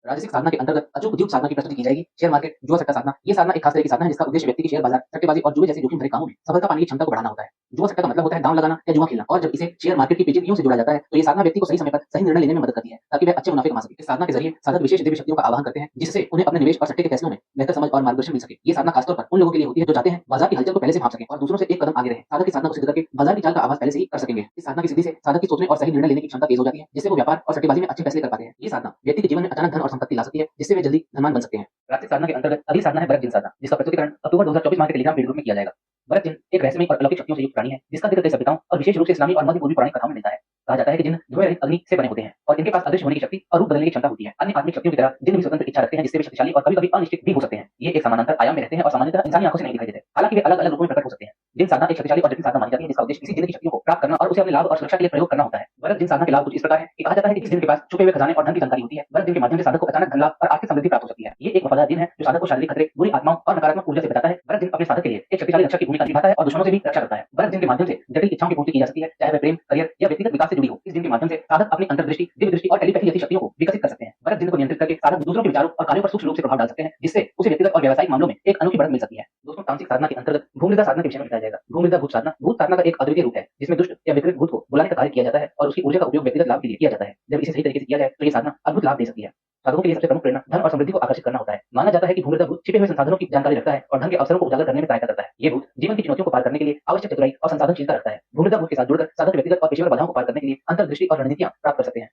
राजसिक साधना के अंतर्गत अचूक द्यूत साधना की प्रस्तुति की जाएगी। शेयर मार्केट, जुआ सट्टा साधना। ये साधना एक खास तरह की साधना है जिसका उद्देश्य व्यक्ति की शेयर बाजार, सट्टेबाजी और जुए जैसे जोखिम भरे कामों में सफलता पाने की क्षमता को बढ़ाना होता है। जुआ सट्टा का मतलब होता है दांव लगाना या जुआ खेलना, और जब इसे शेयर मार्केट की पेचीदगियों से जोड़ा जाता है तो ये साधना व्यक्ति को सही समय पर सही निर्णय लेने में मदद करती है, ताकि वह अच्छे मुनाफे कमा सके। इस साधना के जरिए साधक विशेष दिव्य शक्तियों का आवाहन करते हैं, जिससे उन्हें अपने निवेश और सट्टे के फैसलों में बेहतर समझ और मार्गदर्शन मिल सके। ये साधना खासतौर पर उन लोगों के लिए होती है जो चाहते हैं बाजार की हलचल को पहले से भांप सकें और दूसरों से एक कदम आगे रहें। साधक की साधना को सिद्ध करके बाजार की चाल का आवाज पहले से ही कर सकेंगे। इस साधना की सिद्धि से साधक की सोचने और सही निर्णय लेने की क्षमता तेज हो जाती है, जिससे वो व्यापार और सट्टेबाजी में अच्छे फैसले कर पाते हैं। ये साधना व्यक्ति के जीवन में अचानक धन और संपत्ति ला सकती है, जिससे वे जल्दी धनवान बन सकते हैं। राजसिक साधना के अंतर्गत अगली साधना है बरत जिन साधना, जिसका प्रस्तुतिकरण अक्टूबर 2024 माह के टेलीग्राम पेड ग्रुप में किया जाएगा। बरत जिन एक रहस्यमय और अलौकिक शक्तियों से युक्त प्राणी है, जिसका जिक्र कई सभ्यताओं और विशेष रूप से इस्लामी और मध्य पूर्वी पौराणिक कथाओं में मिलता है। कहा जाता है कि जिन धुएं रहित अग्नि से बने होते हैं और इनके पास अदृश्य होने की शक्ति और रूप बदलने की क्षमता होती है। अन्य आत्मिक शक्तियों की तरह जिन भी स्वतंत्र इच्छा रखते हैं, जिससे वे शक्तिशाली और कभी-कभी अनिश्चित भी हो सकते हैं। ये एक समानांतर आयाम में रहते हैं और सामान्यतः इंसानी आंखों से नहीं दिखाई देते। हालांकि वे अलग-अलग रूपों में प्रकट हो सकते हैं। जिन साधना एक शक्तिशाली और जटिल साधना मानी जाती है, जिसका उद्देश्य किसी जिन की शक्तियों को प्राप्त करना और उसे अपने लाभ और सुरक्षा के लिए प्रयोग करना होता है। बरत जिन साधना के लाभ कुछ इस प्रकार है कि कहा जाता है कि जिस दिन के पास छुपे हुए खजाने और धन की जानकारी होती है, बरत दिन के माध्यम से साधक को अचानक धन लाभ और आर्थिक समृद्धि प्राप्त हो सकती है। ये एक वफादार दिन है जो साधक को शारीरिक खतरे, बुरी आत्माओं और नकारात्मक ऊर्जा से बचाता है। बरत दिन अपने साधक के लिए एक शक्तिशाली रक्षक की भूमिका निभाता है और दुश्मनों से भी रक्षा करता है। बरत दिन के माध्यम से जटिल इच्छाओं की पूर्ति की जा सकती है, चाहे वह प्रेम, करियर या व्यक्तिगत विकास से जुड़ी हो। इस दिन के माध्यम से साधक अपनी अंतर्दृष्टि, दिव्य दृष्टि और टेलीपैथी जैसी शक्तियों को विकसित कर सकते हैं। बरत दिन को नियंत्रित करके साधक दूसरों के विचारों और कार्यों पर सूक्ष्म रूप से प्रभाव डाल सकते हैं, जिससे उसे व्यक्तिगत और व्यावसायिक मामलों में एक अनोखी बढ़त मिल सकती है। दोस्तों, तांत्रिक साधना के अंतर्गत भूमृदा साधना के विषय में बताया जाएगा। भूमृदा भूत साधना भूत साधना का एक अद्वितीय रूप है, जिसमें दुष्ट या विकृत भूत को बुलाने का कार्य किया जाता है और उसकी ऊर्जा का उपयोग व्यक्तिगत लाभ के लिए किया जाता है। जब इसे सही तरीके से किया जाए तो ये साधना अद्भुत लाभ दे सकती है। साधकों के लिए सबसे प्रमुख प्रेरणा धन और समृद्धि को आकर्षित करना होता है। माना जाता है कि भूमृदा भूत छिपे हुए संसाधनों की जानकारी रखता है और धन के अवसरों को उजागर करने में सहायता करता है। ये भूत जीवन की चुनौतियों को पार करने के लिए आवश्यक चतुराई और संसाधनशीलता रखता है। भूमृदा भूत के साथ जुड़कर साधक व्यक्तिगत और पेशेवर बाधाओं को पार करने के लिए अंतर्दृष्टि और रणनीतियां प्राप्त कर सकते हैं।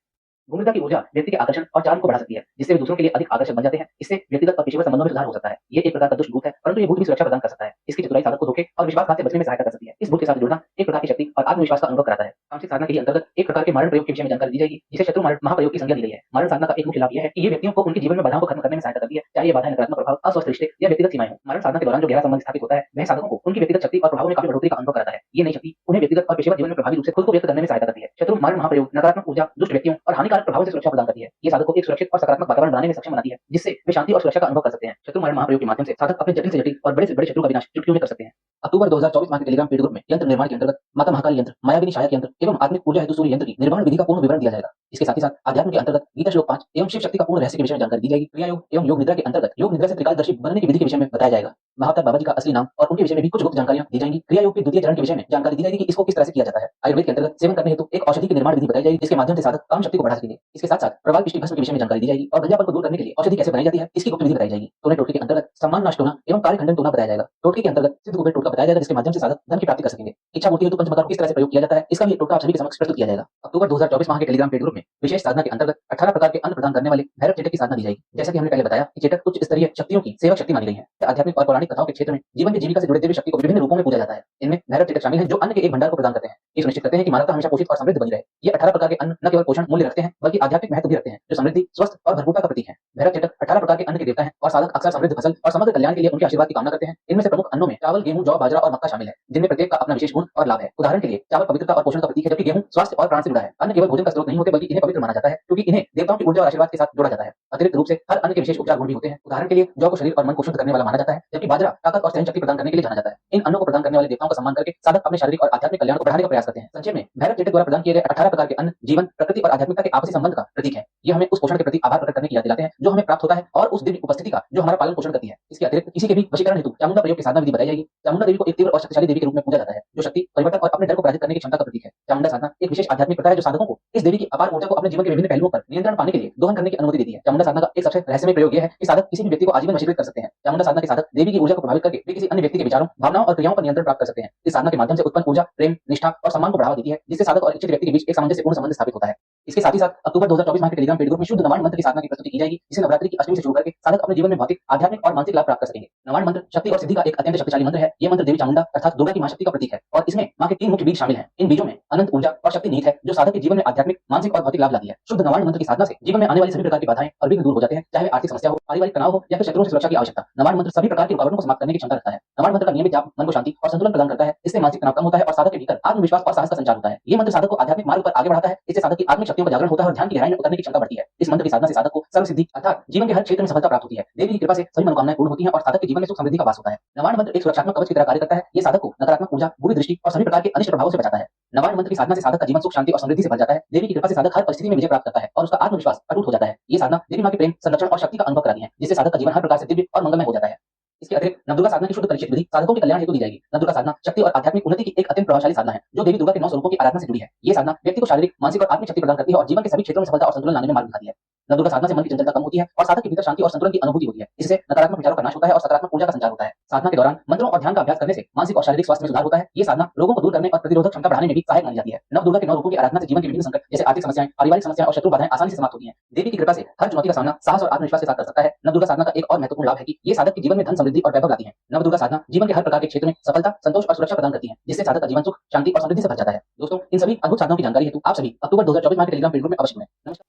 भूमिका की ऊर्जा व्यक्ति के आकर्षण और चार्म को बढ़ा सकती है, जिससे वे दूसरों के लिए अधिक आकर्षक बन जाते हैं। इससे व्यक्तिगत और पेशेवर संबंधों में सुधार हो सकता है। ये एक प्रकार का दुष्ट भूत है, परंतु ये भूत भी सुरक्षा प्रदान कर सकता है। इसकी चतुराई साधक को धोखे और विश्वासघात से बचने में सहायता कर सकती है। इस भूत के साथ जुड़ना एक प्रकार की शक्ति और आत्मविश्वास का अनुभव कराता है। तांत्रिक साधना के अंतर्गत एक प्रकार के मारण प्रयोग के विषय में जानकारी दी जाएगी, जिसे शत्रु मारण महाप्रयोग की संज्ञा दी गई है। मारण साधना का एक मुख्य लाभ यह है कि ये व्यक्तियों को उनके जीवन में बाधाओं को खत्म करने में सहायता करती है, चाहे ये बाधाएं नकारात्मक प्रभाव, अस्वस्थ रिश्ते या व्यक्तिगत सीमाएं हों। मारण साधना के दौरान जो गहरा संबंध स्थापित होता है, वह साधकों को उनकी व्यक्तिगत शक्ति और प्रभाव में काफी बढ़ोतरी का अनुभव कराता है। ये नई शक्ति उन्हें व्यक्तिगत और पेशेवर जीवन में प्रभावी रूप से खुद को व्यक्त करने में सहायता करती है। शत्रु मारण महाप्रयोग नकारात्मक ऊर्जा, दुष्ट व्यक्तियों और हानिकारक प्रभावों से सुरक्षा प्रदान करती है। ये साधक को एक सुरक्षित और सकारात्मक वातावरण बनाने में सक्षम बनाती है, जिससे वे शांति और सुरक्षा का अनुभव कर सकते हैं। शत्रु मारण महाप्रयोग के माध्यम से साधक अपने जटिल से जटिल और बड़े से बड़े शत्रु का विनाश चुटकियों में कर सकते हैं। अक्टूबर 2024 माह के टेलीग्राम पेड ग्रुप में यंत्र निर्माण के अंतर्गत माता महाकाली यंत्र, मायाविनी सहायक यंत्र एवं आत्मिक ऊर्जा हेतु सूर्य यंत्र की निर्माण विधि का पूर्ण विवरण दिया जाएगा। इसके साथ ही साथ अध्यात्म के अंतर्गत गीता श्लोक 5 एवं शिव शक्ति का पूर्ण रहस्य के विषय में जानकारी दी जाएगी। क्रिया योग एवं योग निद्रा के अंतर्गत योग निद्रा से त्रिकालदर्शी बनने की विधि के विषय में बताया जाएगा। महावतार बाबा जी का असली नाम और उनके विषय में भी कुछ गुप्त जानकारियां दी जाएंगी। क्रिया योग के द्वितीय चरण के विषय में जानकारी दी जाएगी कि इसको किस तरह से किया जाता है। आयुर्वेद के अंतर्गत सेवन करने हेतु एक औषधि की निर्माण विधि बताई जाएगी, जिसके माध्यम से साधक काम शक्ति को बढ़ा सकेंगे। इसके साथ साथ प्रवाल पिष्टी भस्म के विषय में जानकारी दी जाएगी और गंजापन को दूर करने के लिए औषधि कैसे बनाई जाती है इसकी गुप्त विधि बताई जाएगी। टोने टोटके के अंतर्गत सम्मान नाश टोना एवं कार्य खंडन टोना बताया जाएगा। टोटके के अंतर्गत सिद्ध कुबेर टोटका बताया जाएगा, जिसके माध्यम से साधक धन की प्राप्ति कर सकेंगे। इच्छा पूर्ति हेतु पंचमकार किस तरह से प्रयोग किया जाता है इसका भी एक टोटका आप सभी के समक्ष प्रस्तुत किया जाएगा। अक्टूबर 2024 माह के टेलीग्राम पेड ग्रुप में विशेष साधना के अंतर्गत 18 प्रकार के अन्न प्रदान करने वाले भैरव चेटक की साधना दी जाएगी। जैसा कि हमने पहले बताया कि चेटक उच्च स्तरीय शक्तियों की सेवक शक्ति मानी गई है। आध्यात्मिक और पौराणिक कथाओं के क्षेत्र में जीवन की जीविका से जुड़े देवी शक्ति को विभिन्न रूपों में पूजा जाता है। इनमें भैरव चेटक शामिल है, जो अन्न के एक भंडार को प्रदान करते हैं। ये सुनिश्चित करते हैं कि मानवता हमेशा पोषित और समृद्ध बनी रहे। ये 18 प्रकार के अन्न न केवल पोषण मूल्य रखते हैं बल्कि आध्यात्मिक महत्व भी रखते हैं, जो समृद्धि, स्वस्थ और भरपूरता का प्रतीक है। भैरव चेटक 18 प्रकार के अन्न के देवता हैं और साधक अक्सर समृद्ध फसल और समग्र कल्याण के लिए उनके आशीर्वाद की कामना करते हैं। इनमें से प्रमुख अन्नों में चावल, गेहूं, जौ, बाजरा और मक्का शामिल है, जिनमें प्रत्येक का अपना विशेष गुण और लाभ है। उदाहरण के लिए चावल पवित्रता और पोषण का प्रतीक है, जबकि गेहूं स्वास्थ्य और प्राण से जुड़ा है। अन्न केवल भोजन का स्रोत नहीं होते बल्कि इन्हें पवित्र माना जाता है, क्योंकि इन्हें देवताओं की ऊर्जा और आशीर्वाद के साथ जोड़ा जाता है। अतिरिक्त रूप से हर अन्न के विशेष उपचार गुण भी होते हैं। उदाहरण के लिए जौ को शरीर और मन को शुद्ध करने वाला माना जाता है, जबकि बाजरा ताकत और सहन शक्ति प्रदान करने के लिए जाना जाता है। इन अन्नों को प्रदान करने वाले देवताओं का सम्मान करके साधक अपने शारीरिक और आध्यात्मिक कल्याण को बढ़ाने का प्रयास करते हैं। संक्षेप में भैरव चेटक द्वारा प्रदान किए गए 18 प्रकार के अन्न जीवन, प्रकृति और आध्यात्मिकता के आपसी संबंध का प्रतीक है। ये हमें उस पोषण के प्रति आभार प्रकट करने की याद दिलाते हैं जो हमें प्राप्त होता है और उस दिव्य उपस्थिति का जो हमारा पालन पोषण करती है। इसके अतिरिक्त किसी के भी वशीकरण हेतु चामुंडा प्रयोग की साधना विधि बताई जाएगी। चामुंडा देवी को एक तीव्र और शक्तिशाली देवी के रूप में पूजा जाता है, जो शक्ति, परिवर्तन और अपने डर को पराजित करने की क्षमता का प्रतीक है। चामुंडा साधना एक विशेष आध्यात्मिक प्रथा है जो साधकों को इस देवी की अपार ऊर्जा को अपने जीवन के विभिन्न पहलुओं पर नियंत्रण पाने के लिए दोहन करने की अनुमति देती है। चामुंडा साधना का एक सबसे रहस्यमय प्रयोग यह है कि साधक किसी भी व्यक्ति को आजीवन वशीकृत कर सकते हैं। चामुंडा साधना के साधक देवी की ऊर्जा को प्रभावित करके वे किसी अन्य व्यक्ति के विचारों, भावनाओं और क्रियाओं पर नियंत्रण प्राप्त कर सकते हैं। इस साधना के माध्यम से उत्पन्न ऊर्जा प्रेम, निष्ठा और सम्मान को बढ़ावा देती है, जिससे साधक और इच्छित व्यक्ति के बीच एक सामंजस्यपूर्ण संबंध स्थापित होता है। इसके साथ ही साथ अक्टूबर 2024 माह के टेलीग्राम पेड ग्रुप में शुद्ध नवाण मंत्र की साधना की प्रस्तुति की जाएगी, जिसे नवरात्रि की अष्टमी से शुरू करके साधक अपने जीवन में भौतिक, आध्यात्मिक और मानसिक लाभ प्राप्त कर सकेंगे। नवाण मंत्र शक्ति और सिद्धि का एक अत्यंत शक्तिशाली मंत्र है। ये मंत्र देवी चामुंडा अर्थात दुर्गा की महाशक्ति का प्रतीक है और इसमें मां के 3 मुख्य बीज शामिल हैं। इन बीजों में अनंत ऊर्जा और शक्ति निहित है, जो साधक के जीवन में आध्यात्मिक, मानसिक और भौतिक लाभ लाती है। शुद्ध नवाण मंत्र की साधना से जीवन में आने वाली सभी प्रकार की बाधाएं और विघ्न दूर हो जाते हैं, चाहे आर्थिक समस्या हो, पारिवारिक तनाव हो या फिर शत्रुओं से सुरक्षा की आवश्यकता। नवाण मंत्र सभी प्रकार की रुकावटों को समाप्त करने की क्षमता रखता है। नवाण मंत्र का नियमित जाप मन को शांति और संतुलन प्रदान करता है। इससे मानसिक तनाव कम होता है और साधक के भीतर आत्मविश्वास और साहस का संचार होता है। ये मंत्र साधक को आध्यात्मिक मार्ग पर आगे बढ़ाता है। इससे साधक की आत्मिक शक्तियों का जागरण होता है और ध्यान की गहराई में उतरने की क्षमता बढ़ती है। इस मंत्र की साधना से साधक को सर्व सिद्धि अर्थात जीवन के हर क्षेत्र में सफलता प्राप्त होती है। देवी की कृपा से सभी मनोकामनाएं पूर्ण होती हैं और साधक के जीवन में सुख समृद्धि का वास होता है। नवाण मंत्र एक सुरक्षात्मक कवच की तरह कार्य करता है। ये साधक को नकारात्मक ऊर्जा, बुरी दृष्टि और सभी प्रकार के अनिष्ट प्रभावों से बचाता है। नवाण मंत्र की साधना से साधक का जीवन सुख, शांति और समृद्धि से भर जाता है। देवी की कृपा से साधक हर परिस्थिति में विजय प्राप्त करता है और उसका आत्मविश्वास अटूट हो जाता है। ये साधना देवी मां के प्रेम, संरक्षण और शक्ति का अनुभव कराती है, जिससे साधक का जीवन हर प्रकार से दिव्य और मंगलमय हो जाता है। इसके अतिरिक्त नवदुर्गा साधना की शुद्ध परिचित विधि साधकों के कल्याण हेतु दी जाएगी। नवदुर्गा साधना शक्ति और आध्यात्मिक उन्नति की एक अत्यंत प्रभावशाली साधना है, जो देवी दुर्गा के 9 स्वरूपों की आराधना से जुड़ी है। ये साधना व्यक्ति को शारीरिक, मानसिक और आत्मिक शक्ति प्रदान करती है और जीवन के सभी क्षेत्रों में सफलता और संतुलन लाने में मार्ग दिखाती है। नवदुर्गा साधना से मन की चंचलता कम होती है और साधक के भीतर शांति और संतुलन की अनुभूति होती है। इससे नकारात्मक विचारों का नाश होता है और सकारात्मक ऊर्जा का संचार होता है। साधना के दौरान मंत्रों और ध्यान का अभ्यास करने से मानसिक और शारीरिक स्वास्थ्य में सुधार होता है। ये साधना रोगों को दूर करने और प्रतिरोधक क्षमता बढ़ाने में भी सहायक मानी जाती है। नवदुर्गा के 9 रूपों की आराधना से जीवन के विभिन्न संकट जैसे आर्थिक समस्याएं, पारिवारिक समस्याएं और शत्रु बाधाएं आसानी से समाप्त होती हैं। देवी की कृपा से हर चुनौती का सामना साहस और आत्मविश्वास के साथ कर सकता है। नवदुर्गा साधना का एक और महत्वपूर्ण लाभ है कि ये साधक के जीवन में धन, समृद्धि और वैभव लाती है। नवदुर्गा साधना जीवन के हर प्रकार के क्षेत्र में सफलता, संतोष और सुरक्षा प्रदान करती है, जिससे साधक का जीवन सुख, शांति और समृद्धि से भर जाता है। दोस्तों, इन सभी अद्भुत साधनाओं की जानकारी हेतु आप सभी अक्टूबर 2024 माह के टेलीग्राम पेड ग्रुप में अवश्य जुड़ें। नमस्कार।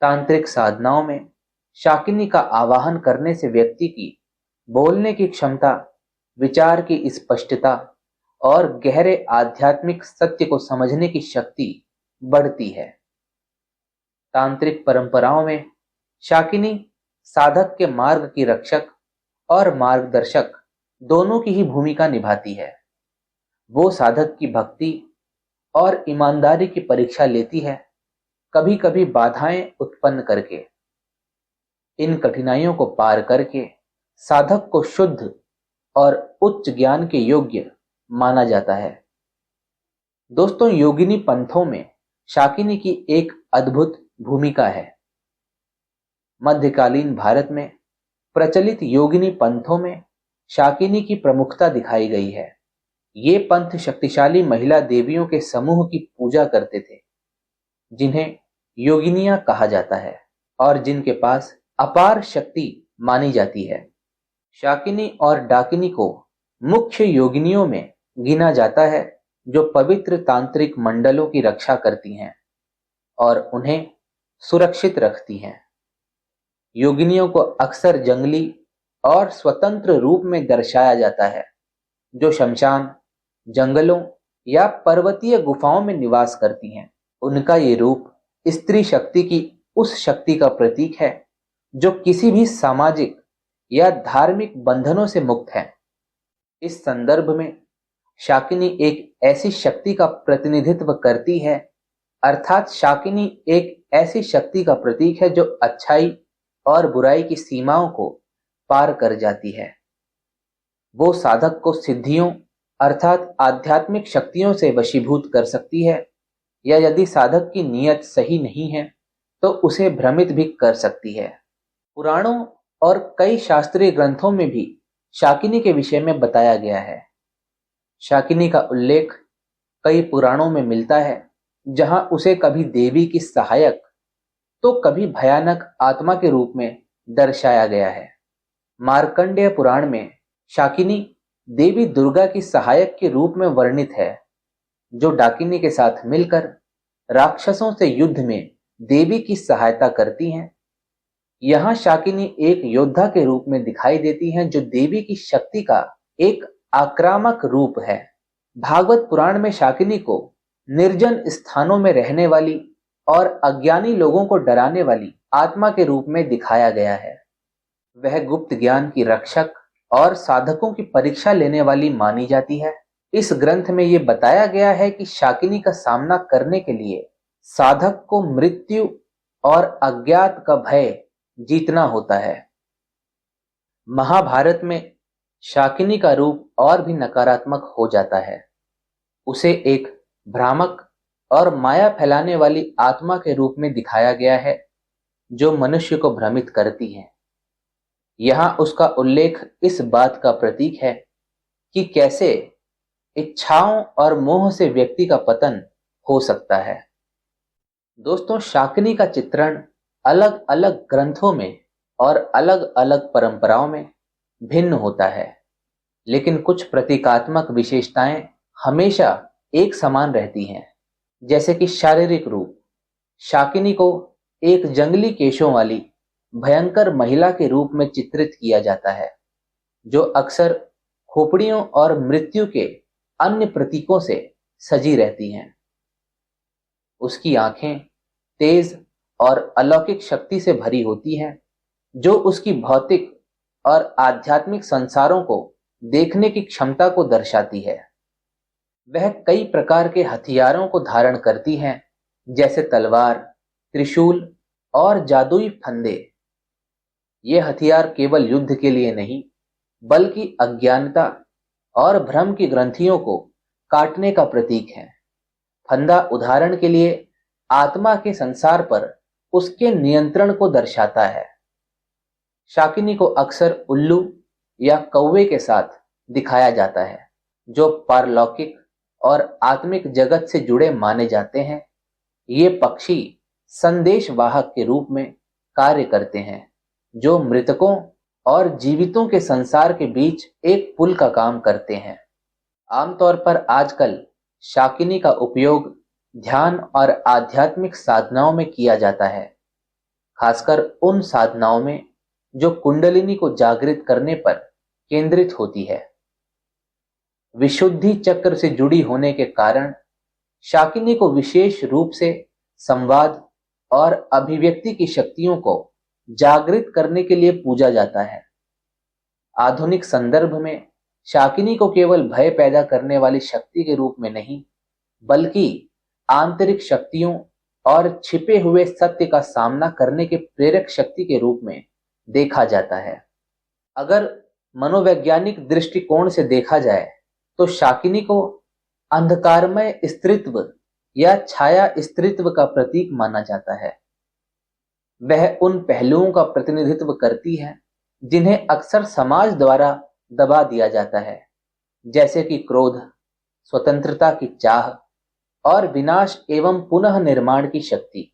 तांत्रिक साधनाओं में शाकिनी का आवाहन करने से व्यक्ति की बोलने की क्षमता, विचार की स्पष्टता और गहरे आध्यात्मिक सत्य को समझने की शक्ति बढ़ती है। तांत्रिक परंपराओं में शाकिनी साधक के मार्ग की रक्षक और मार्गदर्शक दोनों की ही भूमिका निभाती है। वो साधक की भक्ति और ईमानदारी की परीक्षा लेती है, कभी कभी बाधाएं उत्पन्न करके। इन कठिनाइयों को पार करके साधक को शुद्ध और उच्च ज्ञान के योग्य माना जाता है। दोस्तों, योगिनी पंथों में शाकिनी की एक अद्भुत भूमिका है। मध्यकालीन भारत में प्रचलित योगिनी पंथों में शाकिनी की प्रमुखता दिखाई गई है। ये पंथ शक्तिशाली महिला देवियों के समूह की पूजा करते थे, जिन्हें योगिनियां कहा जाता है और जिनके पास अपार शक्ति मानी जाती है। शाकिनी और डाकिनी को मुख्य योगिनियों में गिना जाता है, जो पवित्र तांत्रिक मंडलों की रक्षा करती हैं और उन्हें सुरक्षित रखती हैं। योगिनियों को अक्सर जंगली और स्वतंत्र रूप में दर्शाया जाता है, जो शमशान, जंगलों या पर्वतीय गुफाओं में निवास करती हैं। उनका ये रूप स्त्री शक्ति की उस शक्ति का प्रतीक है जो किसी भी सामाजिक या धार्मिक बंधनों से मुक्त है। इस संदर्भ में शाकिनी एक ऐसी शक्ति का प्रतिनिधित्व करती है, अर्थात शाकिनी एक ऐसी शक्ति का प्रतीक है जो अच्छाई और बुराई की सीमाओं को पार कर जाती है। वो साधक को सिद्धियों अर्थात आध्यात्मिक शक्तियों से वशीभूत कर सकती है, या यदि साधक की नीयत सही नहीं है तो उसे भ्रमित भी कर सकती है। पुराणों और कई शास्त्रीय ग्रंथों में भी शाकिनी के विषय में बताया गया है। शाकिनी का उल्लेख कई पुराणों में मिलता है, जहां उसे कभी देवी की सहायक तो कभी भयानक आत्मा के रूप में दर्शाया गया है। मार्कंडेय पुराण में शाकिनी देवी दुर्गा की सहायक के रूप में वर्णित है, जो डाकिनी के साथ मिलकर राक्षसों से युद्ध में देवी की सहायता करती हैं। यहाँ शाकिनी एक योद्धा के रूप में दिखाई देती हैं, जो देवी की शक्ति का एक आक्रामक रूप है। भागवत पुराण में शाकिनी को निर्जन स्थानों में रहने वाली और अज्ञानी लोगों को डराने वाली आत्मा के रूप में दिखाया गया है। वह गुप्त ज्ञान की रक्षक और साधकों की परीक्षा लेने वाली मानी जाती है। इस ग्रंथ में यह बताया गया है कि शाकिनी का सामना करने के लिए साधक को मृत्यु और अज्ञात का भय जीतना होता है। महाभारत में शाकिनी का रूप और भी नकारात्मक हो जाता है। उसे एक भ्रामक और माया फैलाने वाली आत्मा के रूप में दिखाया गया है, जो मनुष्य को भ्रमित करती है। यहाँ उसका उल्लेख इस बात का प्रतीक है कि कैसे इच्छाओं और मोह से व्यक्ति का पतन हो सकता है। दोस्तों, शाकिनी का चित्रण अलग अलग ग्रंथों में और अलग अलग परंपराओं में भिन्न होता है, लेकिन कुछ प्रतीकात्मक विशेषताएं हमेशा एक समान रहती हैं। जैसे कि शारीरिक रूप, शाकिनी को एक जंगली केशों वाली भयंकर महिला के रूप में चित्रित किया जाता है, जो अक्सर खोपड़ियों और मृत्यु के अन्य प्रतीकों से सजी रहती हैं। उसकी आंखें तेज और अलौकिक शक्ति से भरी होती हैं, जो उसकी भौतिक और आध्यात्मिक संसारों को देखने की क्षमता को दर्शाती है। वह कई प्रकार के हथियारों को धारण करती हैं, जैसे तलवार, त्रिशूल और जादुई फंदे। ये हथियार केवल युद्ध के लिए नहीं, बल्कि अज्ञानता और भ्रम की ग्रंथियों को काटने का प्रतीक है। फंदा उदाहरण के लिए आत्मा के संसार पर उसके नियंत्रण को दर्शाता है। शाकिनी को अक्सर उल्लू या कौवे के साथ दिखाया जाता है, जो पारलौकिक और आत्मिक जगत से जुड़े माने जाते हैं। ये पक्षी संदेशवाहक के रूप में कार्य करते हैं, जो मृतकों और जीवितों के संसार के बीच एक पुल का काम करते हैं। आमतौर पर आजकल शाकिनी का उपयोग ध्यान और आध्यात्मिक साधनाओं में किया जाता है, खासकर उन साधनाओं में जो कुंडलिनी को जागृत करने पर केंद्रित होती है। विशुद्धि चक्र से जुड़ी होने के कारण शाकिनी को विशेष रूप से संवाद और अभिव्यक्ति की शक्तियों को जागृत करने के लिए पूजा जाता है। आधुनिक संदर्भ में शाकिनी को केवल भय पैदा करने वाली शक्ति के रूप में नहीं, बल्कि आंतरिक शक्तियों और छिपे हुए सत्य का सामना करने के प्रेरक शक्ति के रूप में देखा जाता है। अगर मनोवैज्ञानिक दृष्टिकोण से देखा जाए तो शाकिनी को अंधकारमय स्त्रीत्व या छाया स्त्रीत्व का प्रतीक माना जाता है। वह उन पहलुओं का प्रतिनिधित्व करती है जिन्हें अक्सर समाज द्वारा दबा दिया जाता है, जैसे कि क्रोध, स्वतंत्रता की चाह और विनाश एवं पुनः निर्माण की शक्ति।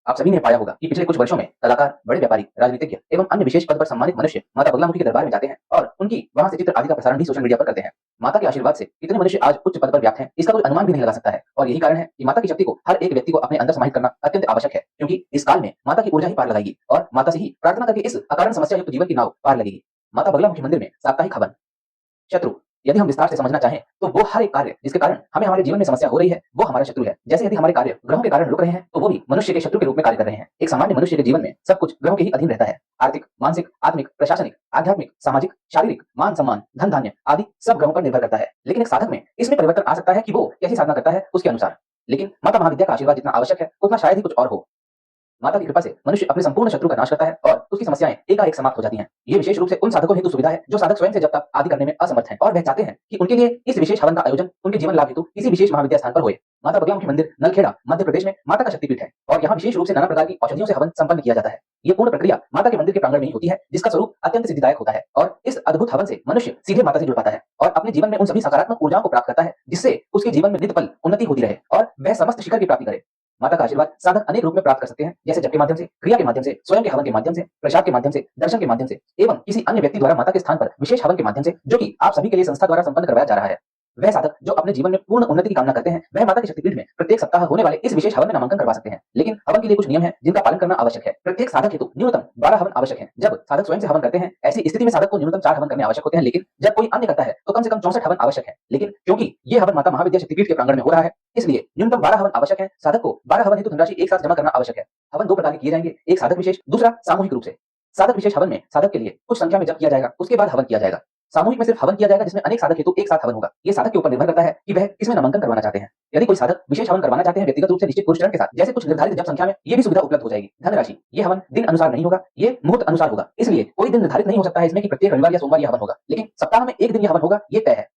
आप सभी ने पाया होगा कि पिछले कुछ वर्षों में कलाकार, बड़े व्यापारी, राजनीतिज्ञ एवं अन्य विशेष पद पर सम्मानित मनुष्य माता बगलामुखी के दरबार में जाते हैं और उनकी वहां से चित्र आदि का प्रसारण भी सोशल मीडिया पर करते हैं। माता के आशीर्वाद से कितने मनुष्य आज उच्च पद पर व्याप्त हैं, इसका कोई अनुमान भी नहीं लगा सकता है। और यही कारण है कि माता की शक्ति को हर एक व्यक्ति को अपने अंदर समाहित करना अत्यंत आवश्यक है, क्योंकि इस काल में माता की ऊर्जा ही पार लगाएगी और माता से ही प्रार्थना करके इस अकारण समस्या युक्त जीवन की नाव पार लगेगी। माता बगलामुखी मंदिर में साप्ताहिक हवन। शत्रु, यदि हम विस्तार से समझना चाहें तो वो हर एक कार्य जिसके कारण हमें हमारे जीवन में समस्या हो रही है, वो हमारा शत्रु है। जैसे यदि हमारे कार्य ग्रहों के कारण रुक रहे हैं, तो वो भी मनुष्य के शत्रु के रूप में कार्य कर रहे हैं। एक सामान्य मनुष्य के जीवन में सब कुछ ग्रहों के ही अधीन रहता है। आर्थिक, मानसिक, आत्मिक, प्रशासनिक, आध्यात्मिक, सामाजिक, शारीरिक, मान सम्मान, धन धान्य आदि सब ग्रहों पर निर्भर करता है। लेकिन एक साधक में इसमें परिवर्तन आ सकता है कि वो कैसी साधना करता है उसके अनुसार। लेकिन माता महाविद्या का आशीर्वाद जितना आवश्यक है, उतना शायद ही कुछ और हो। माता की कृपा से मनुष्य अपने संपूर्ण शत्रु का नाश करता है और उसकी समस्याएं एकाएक समाप्त हो जाती हैं। ये विशेष रूप से उन साधकों हेतु सुविधा है जो साधक स्वयं से जब तक आदि करने में असमर्थ हैं और वह चाहते हैं कि उनके लिए इस विशेष हवन का आयोजन उनके जीवन लाभ हेतु किसी विशेष महाविद्या स्थान पर होए। माता बगलामुखी मंदिर नलखेड़ा मध्य प्रदेश में माता का शक्तिपीठ है और यहाँ विशेष रूप से नाना प्रकार की औषधियों से हवन संपन्न किया जाता है। ये पूर्ण प्रक्रिया माता के मंदिर के प्रांगण में ही होती है, जिसका स्वरूप अत्यंत सिद्धिदायक होता है और इस अद्भुत हवन से मनुष्य सीधे माता से जुड़ पाता है और अपने जीवन में उन सभी सकारात्मक ऊर्जाओं को प्राप्त करता है जिससे उसके जीवन में नित्य पल उन्नति होती रहे और वह समस्त शिखर की प्राप्ति करे। माता का आशीर्वाद साधक अनेक रूप में प्राप्त कर सकते हैं, जैसे जप के माध्यम से, क्रिया के माध्यम से, स्वयं के हवन के माध्यम से, प्रसाद के माध्यम से, दर्शन के माध्यम से एवं किसी अन्य व्यक्ति द्वारा माता के स्थान पर विशेष हवन के माध्यम से, जो कि आप सभी के लिए संस्था द्वारा संपन्न करवाया जा रहा है। वह साधक जो अपने जीवन में पूर्ण उन्नति की कामना करते हैं, वह माता के शक्तिपीठ में प्रत्येक सप्ताह होने वाले इस विशेष हवन में नामांकन करवा सकते हैं। लेकिन हवन के लिए कुछ नियम हैं जिनका पालन करना आवश्यक है। प्रत्येक साधक हेतु न्यूनतम 12 हवन आवश्यक है। जब साधक स्वयं से हवन करते हैं, ऐसी स्थिति में साधक को न्यूनतम 4 हवन करने आवश्यक होते हैं, लेकिन जब कोई अन्य करता है तो कम से कम 64 हवन आवश्यक है। लेकिन क्योंकि ये हवन माता महाविद्या शक्तिपीठ के प्रांगण में हो रहा है, इसलिए न्यूनतम 12 हवन आवश्यक है। साधक को 12 हवन हेतु धनराशि एक साथ जमा करना आवश्यक है। हवन 2 प्रकार के किए जाएंगे, एक साधक विशेष, दूसरा सामूहिक रूप से। साधक विशेष हवन में साधक के लिए कुछ संख्या में जप किया जाएगा, उसके बाद हवन किया जाएगा। सामूहिक में सिर्फ हवन किया जाएगा जिसमें अनेक साधक हेतु एक साथ हवन होगा। ये साधक के ऊपर निर्भर करता है कि वह किसमें नामांकन करवाना चाहते हैं। यदि कोई साधक विशेष हवन करवाना चाहते हैं व्यक्तिगत रूप से निश्चित पुरुष चरण के साथ, जैसे कुछ निर्धारित जप संख्या में, ये भी सुविधा उपलब्ध हो जाएगी। धनराशि, ये हवन दिन अनुसार नहीं होगा, ये मुहूर्त अनुसार होगा, इसलिए कोई दिन निर्धारित नहीं हो सकता है इसमें कि प्रत्येक रविवार या सोमवार यह हवन होगा, लेकिन सप्ताह में एक दिन यह हवन होगा, ये तय है।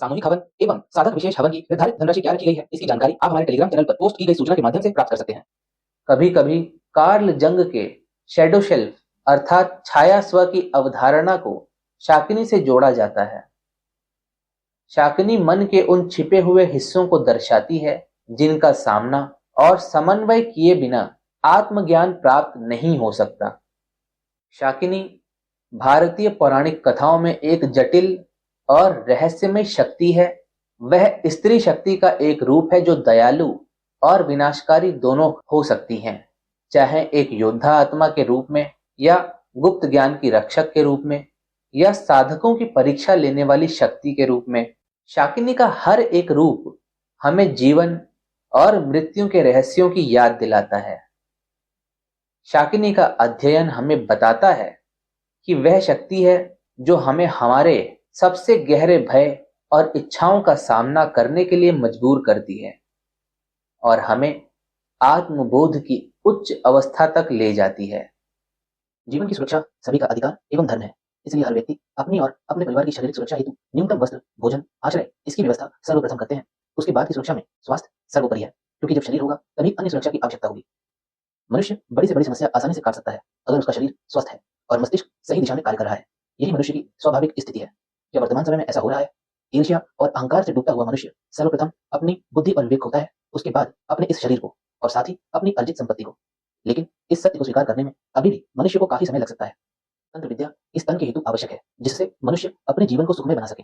सामूहिक हवन एवं साधक विशेष हवन की निर्धारित धनराशि क्या रखी गई है, इसकी जानकारी आप हमारे टेलीग्राम चैनल पर पोस्ट की गई सूचना के माध्यम से प्राप्त कर सकते हैं। कभी कभी कार्ल जंग के शैडो शेल्फ अर्थात छाया स्व की अवधारणा को शाकिनी से जोड़ा जाता है। शाकिनी मन के उन छिपे हुए हिस्सों को दर्शाती है जिनका सामना और समन्वय किए बिना आत्मज्ञान प्राप्त नहीं हो सकता। शाकिनी भारतीय पौराणिक कथाओं में एक जटिल और रहस्यमय शक्ति है। वह स्त्री शक्ति का एक रूप है जो दयालु और विनाशकारी दोनों हो सकती हैं, चाहे एक योद्धा आत्मा के रूप में या गुप्त ज्ञान की रक्षक के रूप में या साधकों की परीक्षा लेने वाली शक्ति के रूप में। शाकिनी का हर एक रूप हमें जीवन और मृत्यु के रहस्यों की याद दिलाता है। शाकिनी का अध्ययन हमें बताता है कि वह शक्ति है जो हमें हमारे सबसे गहरे भय और इच्छाओं का सामना करने के लिए मजबूर करती है और हमें आत्मबोध की उच्च अवस्था तक ले जाती है। जीवन की सुरक्षा सभी का अधिकार एवं धर्म है, इसलिए हर व्यक्ति अपनी और अपने परिवार की शारीरिक सुरक्षा हेतु न्यूनतम वस्त्र, भोजन, आश्रय इसकी व्यवस्था सर्वप्रथम करते हैं। उसके बाद की सुरक्षा में स्वास्थ्य सर्वोपरि है, क्योंकि जब शरीर होगा तभी अन्य सुरक्षा की आवश्यकता होगी। मनुष्य बड़ी से बड़ी समस्या आसानी से काट सकता है अगर उसका शरीर स्वस्थ है और मस्तिष्क सही दिशा में कार्य कर रहा है। यही मनुष्य की स्वाभाविक स्थिति है। क्या वर्तमान समय में ऐसा हो रहा है? ईर्ष्या और अहंकार से डूबता हुआ मनुष्य सर्वप्रथम अपनी बुद्धि और विवेक खोता है, उसके बाद अपने इस शरीर को और साथ ही अपनी अर्जित संपत्ति को। लेकिन इस सत्य को स्वीकार करने में अभी भी मनुष्य को काफी समय लग सकता है। तंत्र विद्या इस तन के हेतु आवश्यक है, जिससे मनुष्य अपने जीवन को सुखमय बना सके।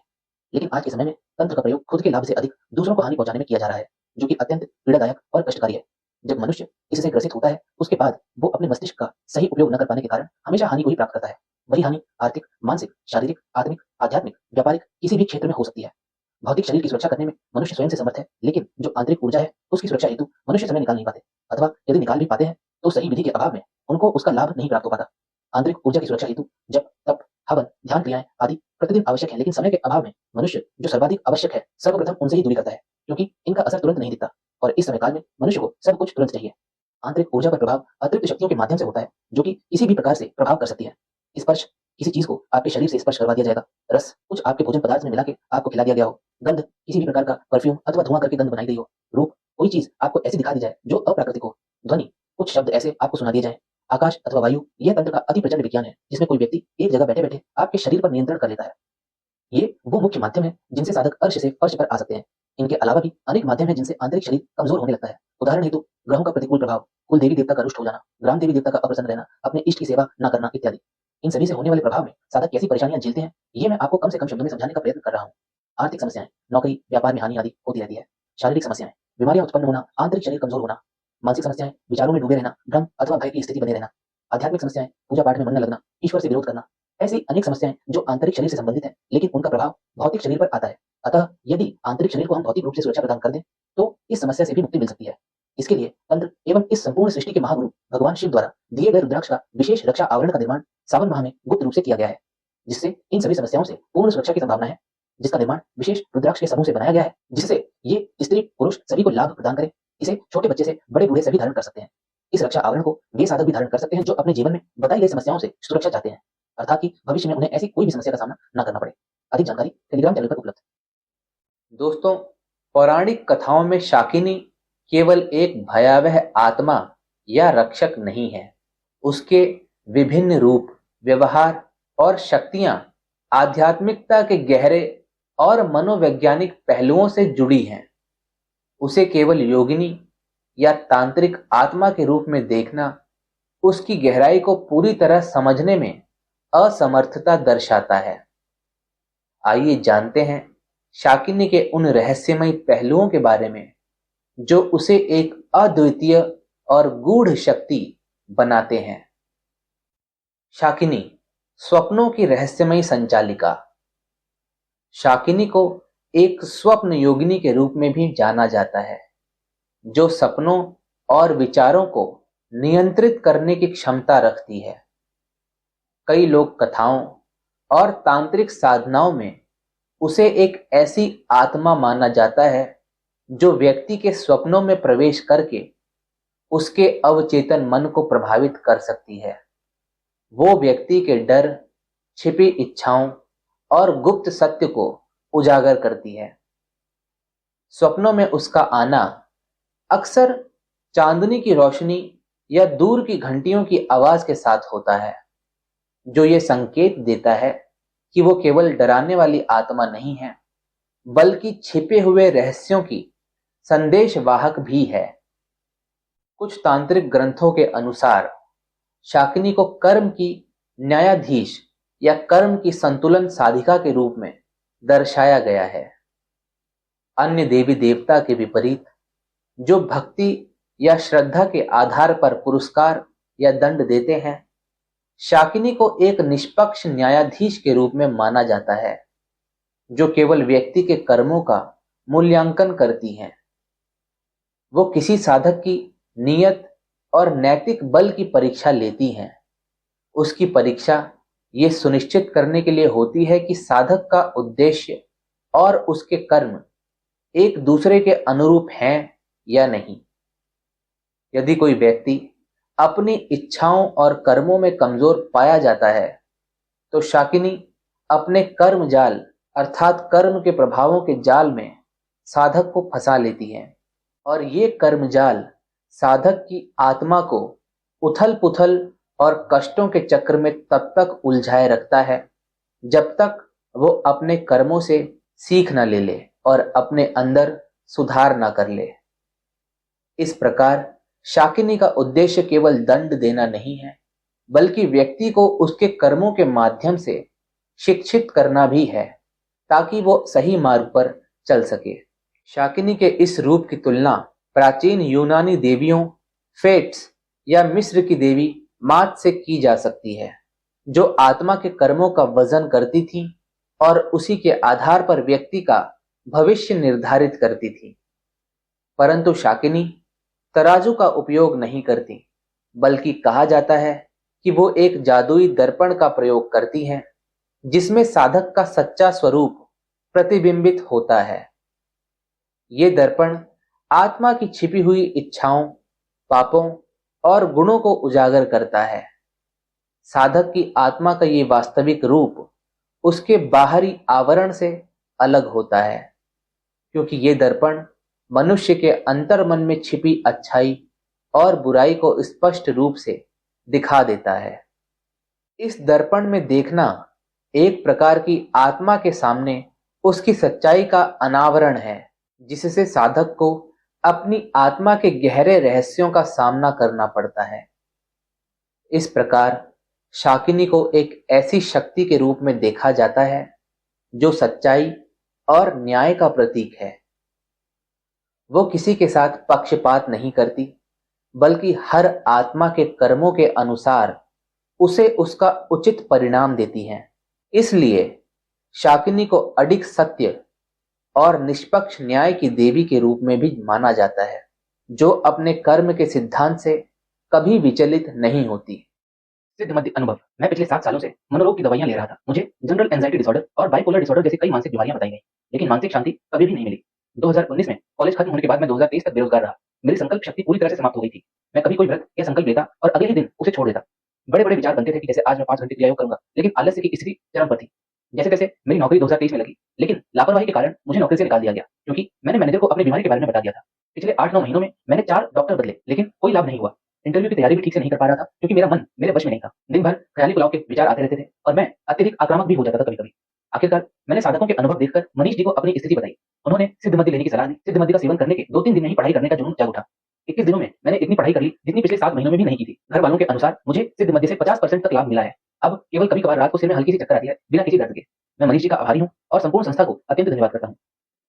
लेकिन आज के समय में तंत्र का प्रयोग खुद के लाभ से अधिक दूसरों को हानि पहुंचाने में किया जा रहा है, जो कि अत्यंत पीड़ादायक और कष्टकारी है। जब मनुष्य इससे ग्रसित होता है, उसके बाद वो अपने मस्तिष्क का सही उपयोग न कर पाने के कारण हमेशा हानि को ही प्राप्त करता है। वही हानि आर्थिक, मानसिक, शारीरिक, आत्मिक, आध्यात्मिक, व्यापारिक किसी भी क्षेत्र में हो सकती है। भौतिक शरीर की सुरक्षा करने में मनुष्य स्वयं से समर्थ है, लेकिन जो आंतरिक ऊर्जा है उसकी सुरक्षा हेतु मनुष्य समय निकाल नहीं पाते, अथवा यदि निकाल भी पाते हैं तो सही विधि के अभाव में उनको उसका लाभ नहीं प्राप्त हो पाता। आंतरिक ऊर्जा की सुरक्षा हेतु जप, तप, हवन, ध्यान क्रियाएं आदि प्रतिदिन आवश्यक है, लेकिन समय के अभाव में मनुष्य जो सर्वाधिक आवश्यक है सर्वप्रथम उनसे ही दूरी करता है, क्योंकि इनका असर तुरंत नहीं दिखता और इस समय काल में मनुष्य को सब कुछ तुरंत चाहिए। आंतरिक ऊर्जा पर प्रभाव अतिरिक्त शक्तियों के माध्यम से होता है, जो कि किसी भी प्रकार से प्रभाव कर सकती है। स्पर्श, किसी चीज को आपके शरीर से स्पर्श करवा दिया जाएगा। रस, कुछ आपके भोजन पदार्थ में मिला के आपको खिला दिया गया हो। गंध, किसी भी प्रकार का परफ्यूम अथवा धुआं करके गंध बनाई गई हो। रूप, कोई चीज आपको ऐसी दिखा दी जाए जो अप्राकृतिक हो। ध्वनि, कुछ शब्द ऐसे आपको सुना दिए जाए। आकाश अथवा वायु, यह तंत्र का अति प्रचंड विज्ञान है, जिसमें कोई व्यक्ति एक जगह बैठे बैठे आपके शरीर पर नियंत्रण कर लेता है। ये वो मुख्य माध्यम है जिनसे साधक अर्श से फर्श पर आ सकते हैं। इनके अलावा भी अनेक माध्यम है जिनसे आंतरिक शरीर कमजोर होने लगता है। उदाहरण हेतु ग्रहों का प्रतिकूल प्रभाव, कुल देवी देवता का रुष्ट हो जाना, ग्राम देवी देवता का अप्रसन्न रहना, अपने इष्ट की सेवा न करना इत्यादि। इन सभी से होने वाले प्रभाव में साधक कैसी परेशानियां झेलते हैं, ये मैं आपको कम से कम शब्दों में समझाने का प्रयत्न कर रहा हूँ। आर्थिक समस्याएं, नौकरी व्यापार में हानि आदि होती रहती है। शारीरिक समस्याएं, बीमारियां उत्पन्न होना, आंतरिक शरीर कमजोर होना। मानसिक समस्याएं, विचारों में डूबे रहना, भ्रम अथवा भय की स्थिति बने रहना। आध्यात्मिक समस्याएं, पूजा पाठ में मन न लगना, ईश्वर से विरोध करना। ऐसी अनेक समस्याएं जो आंतरिक शरीर से संबंधित है, लेकिन उनका प्रभाव भौतिक शरीर पर आता है। अतः यदि आंतरिक शरीर को हम भौतिक रूप से सुरक्षा प्रदान कर दें तो इस समस्या से भी मुक्ति मिल सकती है। इसके लिए तंत्र एवं इस संपूर्ण सृष्टि के महागुरु भगवान शिव द्वारा दिए गए रुद्राक्ष का विशेष रक्षा आवरण का निर्माण सावन माह में गुप्त रूप से किया गया है, जिससे इन सभी समस्याओं से पूर्ण सुरक्षा की संभावना है। जिसका निर्माण विशेष रुद्राक्ष के समूह से बनाया गया है, जिससे ये स्त्री पुरुष सभी को लाभ प्रदान करे। इसे छोटे बच्चे से बड़े बूढ़े सभी धारण कर सकते हैं। इस रक्षा आवरण को वे साधक भी धारण कर सकते हैं जो अपने जीवन में बताई गई समस्याओं से सुरक्षा चाहते हैं, अर्थात कि भविष्य में उन्हें ऐसी कोई भी समस्या का सामना न करना पड़े। अधिक जानकारी टेलीग्राम चैनल पर उपलब्ध। दोस्तों, पौराणिक कथाओं में शाकिनी केवल एक भयावह आत्मा या रक्षक नहीं है। उसके विभिन्न रूप, व्यवहार और शक्तियां आध्यात्मिकता के गहरे और मनोवैज्ञानिक पहलुओं से जुड़ी हैं। उसे केवल योगिनी या तांत्रिक आत्मा के रूप में देखना उसकी गहराई को पूरी तरह समझने में असमर्थता दर्शाता है। आइए जानते हैं शाकिनी के उन रहस्यमयी पहलुओं के बारे में जो उसे एक अद्वितीय और गूढ़ शक्ति बनाते हैं। शाकिनी, स्वप्नों की रहस्यमयी संचालिका। शाकिनी को एक स्वप्न योगिनी के रूप में भी जाना जाता है, जो सपनों और विचारों को नियंत्रित करने की क्षमता रखती है। कई लोक कथाओं और तांत्रिक साधनाओं में उसे एक ऐसी आत्मा माना जाता है जो व्यक्ति के स्वप्नों में प्रवेश करके उसके अवचेतन मन को प्रभावित कर सकती है। वो व्यक्ति के डर, छिपी इच्छाओं और गुप्त सत्य को उजागर करती है। स्वप्नों में उसका आना अक्सर चांदनी की रोशनी या दूर की घंटियों की आवाज के साथ होता है, जो ये संकेत देता है कि वो केवल डराने वाली आत्मा नहीं है, बल्कि छिपे हुए रहस्यों की संदेशवाहक भी है। कुछ तांत्रिक ग्रंथों के अनुसार शाकिनी को कर्म की न्यायाधीश या कर्म की संतुलन साधिका के रूप में दर्शाया गया है। अन्य देवी देवता के विपरीत, जो भक्ति या श्रद्धा के आधार पर पुरस्कार या दंड देते हैं, शाकिनी को एक निष्पक्ष न्यायाधीश के रूप में माना जाता है, जो केवल व्यक्ति के कर्मों का मूल्यांकन करती हैं। वो किसी साधक की नियत और नैतिक बल की परीक्षा लेती हैं। उसकी परीक्षा ये सुनिश्चित करने के लिए होती है कि साधक का उद्देश्य और उसके कर्म एक दूसरे के अनुरूप हैं या नहीं। यदि कोई व्यक्ति अपनी इच्छाओं और कर्मों में कमजोर पाया जाता है, तो शाकिनी अपने कर्म जाल अर्थात कर्म के प्रभावों के जाल में साधक को फंसा लेती है, और ये कर्म जाल साधक की आत्मा को उथल पुथल और कष्टों के चक्र में तब तक उलझाए रखता है जब तक वो अपने कर्मों से सीख न ले और अपने अंदर सुधार न कर ले। इस प्रकार शाकिनी का उद्देश्य केवल दंड देना नहीं है, बल्कि व्यक्ति को उसके कर्मों के माध्यम से शिक्षित करना भी है, ताकि वो सही मार्ग पर चल सके। शाकिनी के इस रूप की तुलना प्राचीन यूनानी देवियों फेट्स या मिस्र की देवी मात से की जा सकती है, जो आत्मा के कर्मों का वजन करती थी और उसी के आधार पर व्यक्ति का भविष्य निर्धारित करती थी। परंतु शाकिनी तराजू का उपयोग नहीं करती, बल्कि कहा जाता है कि वो एक जादुई दर्पण का प्रयोग करती हैं, जिसमें साधक का सच्चा स्वरूप प्रतिबिंबित होता है। ये दर्पण आत्मा की छिपी हुई इच्छाओं, पापों और गुणों को उजागर करता है। साधक की आत्मा का ये वास्तविक रूप उसके बाहरी आवरण से अलग होता है, क्योंकि ये दर्पण मनुष्य के अंतर्मन में छिपी अच्छाई और बुराई को स्पष्ट रूप से दिखा देता है। इस दर्पण में देखना एक प्रकार की आत्मा के सामने उसकी सच्चाई का अनावरण है, जिससे साधक को अपनी आत्मा के गहरे रहस्यों का सामना करना पड़ता है। इस प्रकार शाकिनी को एक ऐसी शक्ति के रूप में देखा जाता है जो सच्चाई और न्याय का प्रतीक है। वो किसी के साथ पक्षपात नहीं करती, बल्कि हर आत्मा के कर्मों के अनुसार उसे उसका उचित परिणाम देती हैं। इसलिए शाकिनी को अडिग सत्य और निष्पक्ष न्याय की देवी के रूप में भी माना जाता है, जो अपने कर्म के सिद्धांत से कभी विचलित नहीं होती। सिद्ध मध्य अनुभव। मैं पिछले 7 सालों से मनोरोग की दवाइयां ले रहा था। मुझे जनरल एंजाइटी डिसऑर्डर और बाइपोलर डिसऑर्डर जैसी कई मानसिक बीमारियां बताई गई, लेकिन मानसिक शांति कभी भी नहीं मिली। 2019 में कॉलेज खत्म होने के बाद मैं 2023 तक बेरोजगार रहा। मेरी संकल्प शक्ति पूरी तरह से समाप्त हो गई थी। मैं कभी कोई व्रत या संकल्प लेता और अगले ही दिन उसे छोड़ देता। बड़े-बड़े विचार बनते थे कि जैसे आज मैं 5 घंटे क्रिया योग करूँगा, लेकिन आलस्य की स्थिति चरम पर थी। जैसे-तैसे मेरी नौकरी 2023 में लगी, लेकिन लापरवाही के कारण मुझे नौकरी से निकाल दिया गया, क्योंकि मैंने मैनेजर को अपनी बीमारी के बारे में बता दिया था। पिछले 8-9 महीनों में मैंने 4 डॉक्टर बदले, लेकिन कोई लाभ नहीं हुआ। इंटरव्यू की तैयारी भी ठीक से नहीं कर पा रहा था, क्योंकि मेरा मन मेरे वश में नहीं था। दिन भर ख़याली पुलाव के विचार आते रहते थे और मैं अत्यधिक आक्रामक भी हो जाता था कभी-कभी। आखिरकार मैंने साधकों के अनुभव देखकर मनीष जी को अपनी स्थिति बताई। उन्होंने सिद्ध मद्य लेने की सलाह दी। सिद्ध मद्य का सेवन करने के 2-3 दिन में ही पढ़ाई करने का जुनून जाग उठा। 21 दिनों में मैंने इतनी पढ़ाई कर ली जितनी पिछले 7 महीनों में भी नहीं की थी। घर वालों के अनुसार मुझे सिद्ध मद्य से 50% तक लाभ मिला है। अब केवल कभी-कभार रात को सिर में हल्की सी चक्कर आती है, बिना किसी दर्द के। मैं मनीष जी का आभारी हूँ और संपूर्ण संस्था को अत्यंत धन्यवाद करता हूँ।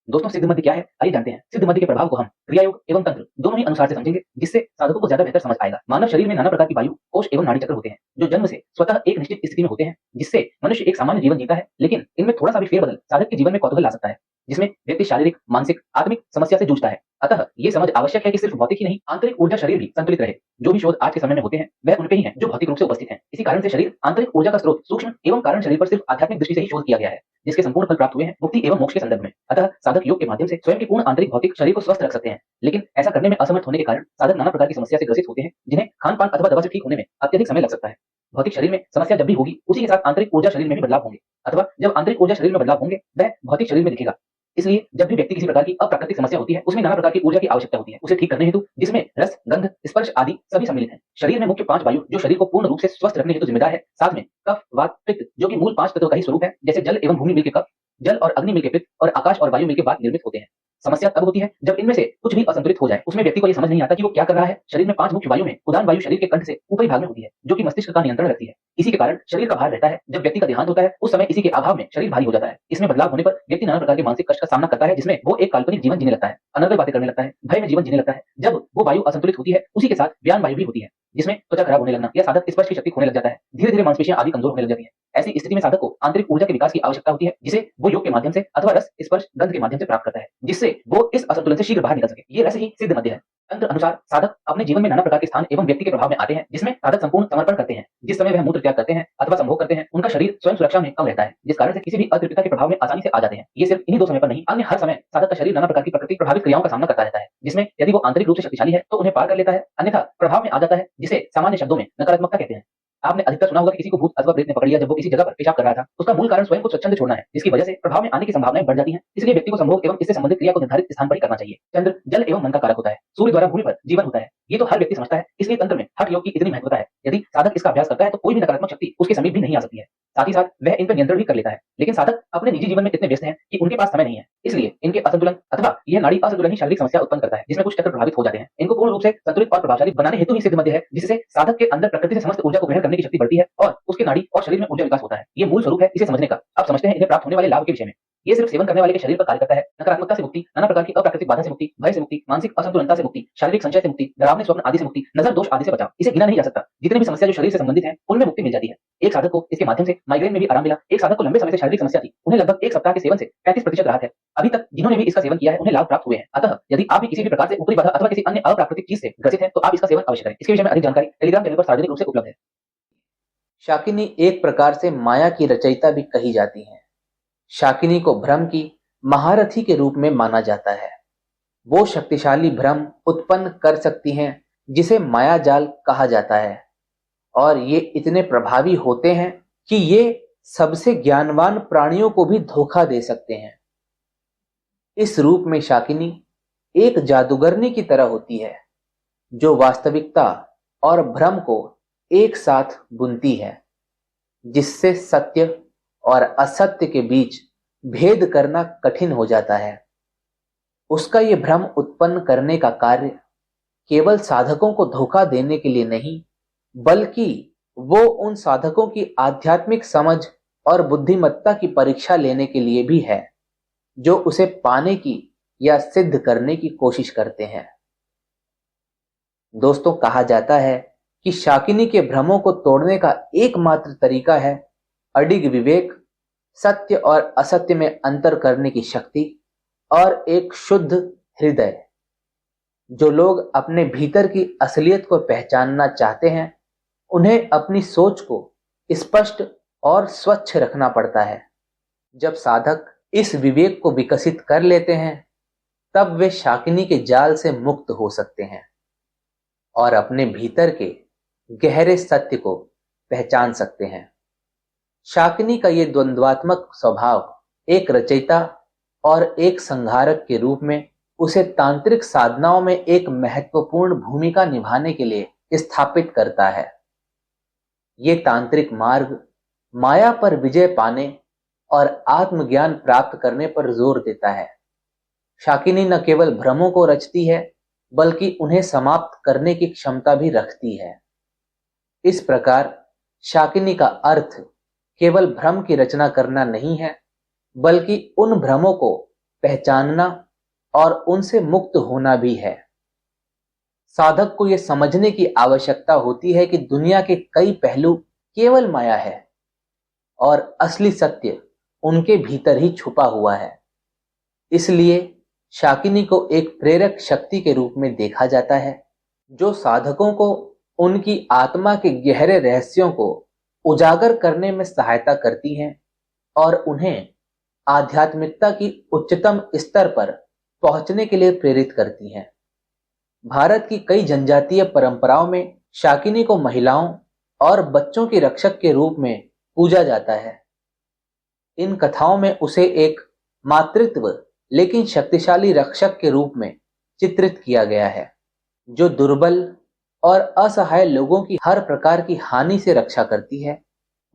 दोस्तों, सिद्ध मध्य क्या है? आइए जानते हैं। सिद्ध मध्य के प्रभाव को हम क्रिया योग एवं तंत्र दोनों ही अनुसार से समझेंगे, जिससे साधकों को ज्यादा बेहतर समझ आएगा। मानव शरीर में नाना प्रकार की वायु, कोष एवं नाड़ी चक्र होते हैं, जो जन्म से स्वतः एक निश्चित स्थिति में होते हैं, जिससे मनुष्य एक सामान्य जीवन जीता है। लेकिन इनमें थोड़ा सा भी फेरबदल साधक के जीवन में कौतूहल ला सकता है, जिसमें व्यक्ति शारीरिक, मानसिक, आत्मिक समस्या से जूझता है। अतः ये समझ आवश्यक है कि सिर्फ भौतिक ही नहीं, आंतरिक ऊर्जा शरीर भी संतुलित रहे। जो भी शोध आज के समय में होते हैं, वह उन पे ही है जो भौतिक रूप से उपस्थित हैं। इसी कारण से शरीर आंतरिक ऊर्जा का स्रोत सूक्ष्म एवं कारण शरीर पर सिर्फ आध्यात्मिक दृष्टि से ही शोध किया गया है, जिसके संपूर्ण फल प्राप्त हुए हैं मुक्ति एवं मोक्ष के संदर्भ में। अतः साधक योग के माध्यम से स्वयं के पूर्ण आंतरिक भौतिक शरीर को स्वस्थ रख सकते हैं, लेकिन ऐसा करने में असमर्थ होने के कारण साधक नाना प्रकार की समस्या से ग्रसित होते हैं, जिन्हें खान-पान अथवा दवा से ठीक होने में अत्यधिक समय लग सकता है। भौतिक शरीर में समस्या जब भी होगी, उसी के साथ आंतरिक ऊर्जा शरीर में भी बदलाव होंगे, अथवा जब आंतरिक ऊर्जा शरीर में बदलाव होंगे, वह भौतिक शरीर में दिखेगा। इसलिए जब भी व्यक्ति किसी प्रकार की अप्राकृतिक समस्या होती है, उसमें नाना प्रकार की ऊर्जा की आवश्यकता होती है, उसे ठीक करने हेतु, जिसमें रस, गंध, स्पर्श आदि सभी सम्मिलित हैं। शरीर में मुख्य 5 वायु जो शरीर को पूर्ण रूप से स्वस्थ रखने हेतु जिम्मेदार है, साथ में कफ, वात, पित्त जो कि मूल 5 तत्वों का ही स्वरूप है, जैसे जल एवं भूमि मिल के कफ, जल और अग्नि मिल के पित्त और आकाश और वायु मिल के वात निर्मित होते हैं। समस्या तब होती है जब इनमें से कुछ भी असंतुलित हो जाए। उसमें व्यक्ति को ये समझ नहीं आता कि वो क्या कर रहा है। शरीर में 5 मुख्य वायु में उदान वायु शरीर के कंठ से ऊपरी भाग में होती है, जो कि मस्तिष्क का नियंत्रण रखती है। इसी के कारण शरीर का भार रहता है। जब व्यक्ति का देहांत होता है, उस समय इसी के अभाव में शरीर भारी हो जाता है। इसमें बदलाव होने पर व्यक्ति नाना प्रकार के मानसिक कष्ट का सामना करता है, जिसमें वो एक काल्पनिक जीवन जीने लगता है, अनर्गल बातें करने लगता है, भय में जीवन जीने लगता है। जब वो वायु असंतुलित होती है, उसी के साथ व्यान वायु भी होती है, जिसमें त्वचा खराब होने लगना या साधक स्पर्श की शक्ति खोने लग जाता है। धीरे-धीरे मांसपेशियां आदि कमजोर होने लग जाती हैं। ऐसी स्थिति में साधक को आंतरिक ऊर्जा के विकास की आवश्यकता होती है, जिसे वो योग के माध्यम से अथवा रस, स्पर्श, गंध के माध्यम से प्राप्त करता है, जिससे वो इस असंतुलन से शीघ्र बाहर निकल सके। ये रस ही सिद्ध मध्य है। तंत्र अनुसार साधक अपने जीवन में नाना प्रकार के स्थान एवं व्यक्ति के प्रभाव में आते हैं, जिसमें साधक संपूर्ण समर्पण करते हैं। जिस समय वह मूत्र त्याग करते हैं अथवा संभोग करते हैं, उनका शरीर स्वयं सुरक्षा में कम रहता है, जिस कारण से किसी भी अतृप्तता के प्रभाव में आसानी से आ जाते हैं। ये सिर्फ इन्हीं 2 समय पर नहीं, अन्य हर समय साधक का शरीर नाना प्रकार की प्रकृति प्रभावित क्रियाओं का सामना करता रहता है, जिसमें यदि वो आंतरिक रूप से शक्तिशाली है तो उन्हें पार कर लेता है, अन्यथा प्रभाव में आ जाता है, जिसे सामान्य शब्दों में नकारात्मकता कहते हैं। आपने अधिकतर सुना होगा कि किसी को भूत अथवा प्रेत ने पकड़ लिया जब वो किसी जगह पर पेशाब कर रहा था। उसका मूल कारण स्वयं को स्वच्छंद छोड़ना है, जिसकी वजह से प्रभाव में आने की संभावनाएं बढ़ जाती हैं। इसलिए व्यक्ति को संभोग एवं इससे संबंधित क्रिया को निर्धारित स्थान पर ही करना चाहिए। चंद्र जल एवं मन का कारक होता है। सूर्य द्वारा भूमि पर जीवन होता है। ये तो हर व्यक्ति समझता है, इसलिए तंत्र में हठ योग की इतनी महत्वता है। यदि साधक इसका अभ्यास करता है तो कोई भी नकारात्मक शक्ति उसके समीप भी नहीं आ सकती है। साथ ही साथ वह इन पर नियंत्रण भी कर लेता है। लेकिन साधक अपने निजी जीवन में इतने व्यस्त हैं कि उनके पास समय नहीं है। इसलिए इनके असंतुलन अथवा यह नाड़ी असंतुलन ही शारीरिक समस्या उत्पन्न करता है, जिसमें कुछ चक्र प्रभावित हो जाते हैं। इनको पूर्ण रूप से संतुलित और प्रभावशाली बनाने हेतु ही सिद्ध मध्य है, जिससे साधक के अंदर प्रकृति से समस्त ऊर्जा को ग्रहण करने की शक्ति बढ़ती है और उसके नाड़ी और शरीर में ऊर्जा विकास होता है। ये मूल स्वरूप है इसे समझने का। अब समझते हैं इन्हें प्राप्त होने वाले लाभ के विषय में। ये सिर्फ सेवन करने वाले के शरीर पर कार्य करता है। नकारात्मकता से मुक्ति, नाना प्रकार की अप्राकृतिक बाधा से मुक्ति, भय से मुक्ति, मानसिक असंतुलनता से मुक्ति, शारीरिक संचय से मुक्ति, डरावने स्वप्न आदि से मुक्ति, नजर दोष आदि से बचाव। इसे गिना नहीं जा सकता। जितने भी समस्या जो शरीर से संबंधित हैं, उनमें मुक्ति मिल जाती है। एक साधक को इसके माध्यम से माइग्रेन में भी आराम मिला। एक साधक को लंबे समय से शारीरिक समस्या थी, उन्हें लगभग 1 सप्ताह के सेवन से 35% राहत है। अभी तक जिन्होंने भी इसका सेवन किया है, उन्हें लाभ प्राप्त हुए हैं। अतः यदि आप भी किसी भी प्रकार से ऊपरी बाधा अथवा किसी अन्य अप्राकृतिक चीज से ग्रसित हैं, तो आप इसका सेवन अवश्य करें। इसके विषय में अधिक जानकारी टेलीग्राम चैनल पर सार्वजनिक रूप से उपलब्ध है। शाकिनी एक प्रकार से माया की रचयिता भी कही जाती हैं। शाकिनी को भ्रम की महारथी के रूप में माना जाता है। वो शक्तिशाली भ्रम उत्पन्न कर सकती हैं जिसे माया जाल कहा जाता है, और ये इतने प्रभावी होते हैं कि ये सबसे ज्ञानवान प्राणियों को भी धोखा दे सकते हैं। इस रूप में शाकिनी एक जादूगरनी की तरह होती है, जो वास्तविकता और भ्रम को एक साथ बुनती है, जिससे सत्य और असत्य के बीच भेद करना कठिन हो जाता है। उसका ये भ्रम उत्पन्न करने का कार्य केवल साधकों को धोखा देने के लिए नहीं, बल्कि वो उन साधकों की आध्यात्मिक समझ और बुद्धिमत्ता की परीक्षा लेने के लिए भी है, जो उसे पाने की या सिद्ध करने की कोशिश करते हैं। दोस्तों, कहा जाता है कि शाकिनी के भ्रमों को तोड़ने का एकमात्र तरीका है अडिग विवेक, सत्य और असत्य में अंतर करने की शक्ति और एक शुद्ध हृदय। जो लोग अपने भीतर की असलियत को पहचानना चाहते हैं, उन्हें अपनी सोच को स्पष्ट और स्वच्छ रखना पड़ता है। जब साधक इस विवेक को विकसित कर लेते हैं, तब वे शाकिनी के जाल से मुक्त हो सकते हैं और अपने भीतर के गहरे सत्य को पहचान सकते हैं। शाकिनी का ये द्वंद्वात्मक स्वभाव एक रचयिता और एक संहारक के रूप में उसे तांत्रिक साधनाओं में एक महत्वपूर्ण भूमिका निभाने के लिए स्थापित करता है। ये तांत्रिक मार्ग माया पर विजय पाने और आत्मज्ञान प्राप्त करने पर जोर देता है। शाकिनी न केवल भ्रमों को रचती है बल्कि उन्हें समाप्त करने की क्षमता भी रखती है। इस प्रकार शाकिनी का अर्थ केवल भ्रम की रचना करना नहीं है, बल्कि उन भ्रमों को पहचानना और उनसे मुक्त होना भी है। साधक को यह समझने की आवश्यकता होती है कि दुनिया के कई पहलू केवल माया है और असली सत्य उनके भीतर ही छुपा हुआ है। इसलिए शाकिनी को एक प्रेरक शक्ति के रूप में देखा जाता है, जो साधकों को उनकी आत्मा के गहरे रहस्यों को उजागर करने में सहायता करती हैं और उन्हें आध्यात्मिकता की उच्चतम स्तर पर पहुंचने के लिए प्रेरित करती हैं। भारत की कई जनजातीय परंपराओं में शाकिनी को महिलाओं और बच्चों की रक्षक के रूप में पूजा जाता है। इन कथाओं में उसे एक मातृत्व लेकिन शक्तिशाली रक्षक के रूप में चित्रित किया गया है, जो दुर्बल और असहाय लोगों की हर प्रकार की हानि से रक्षा करती है।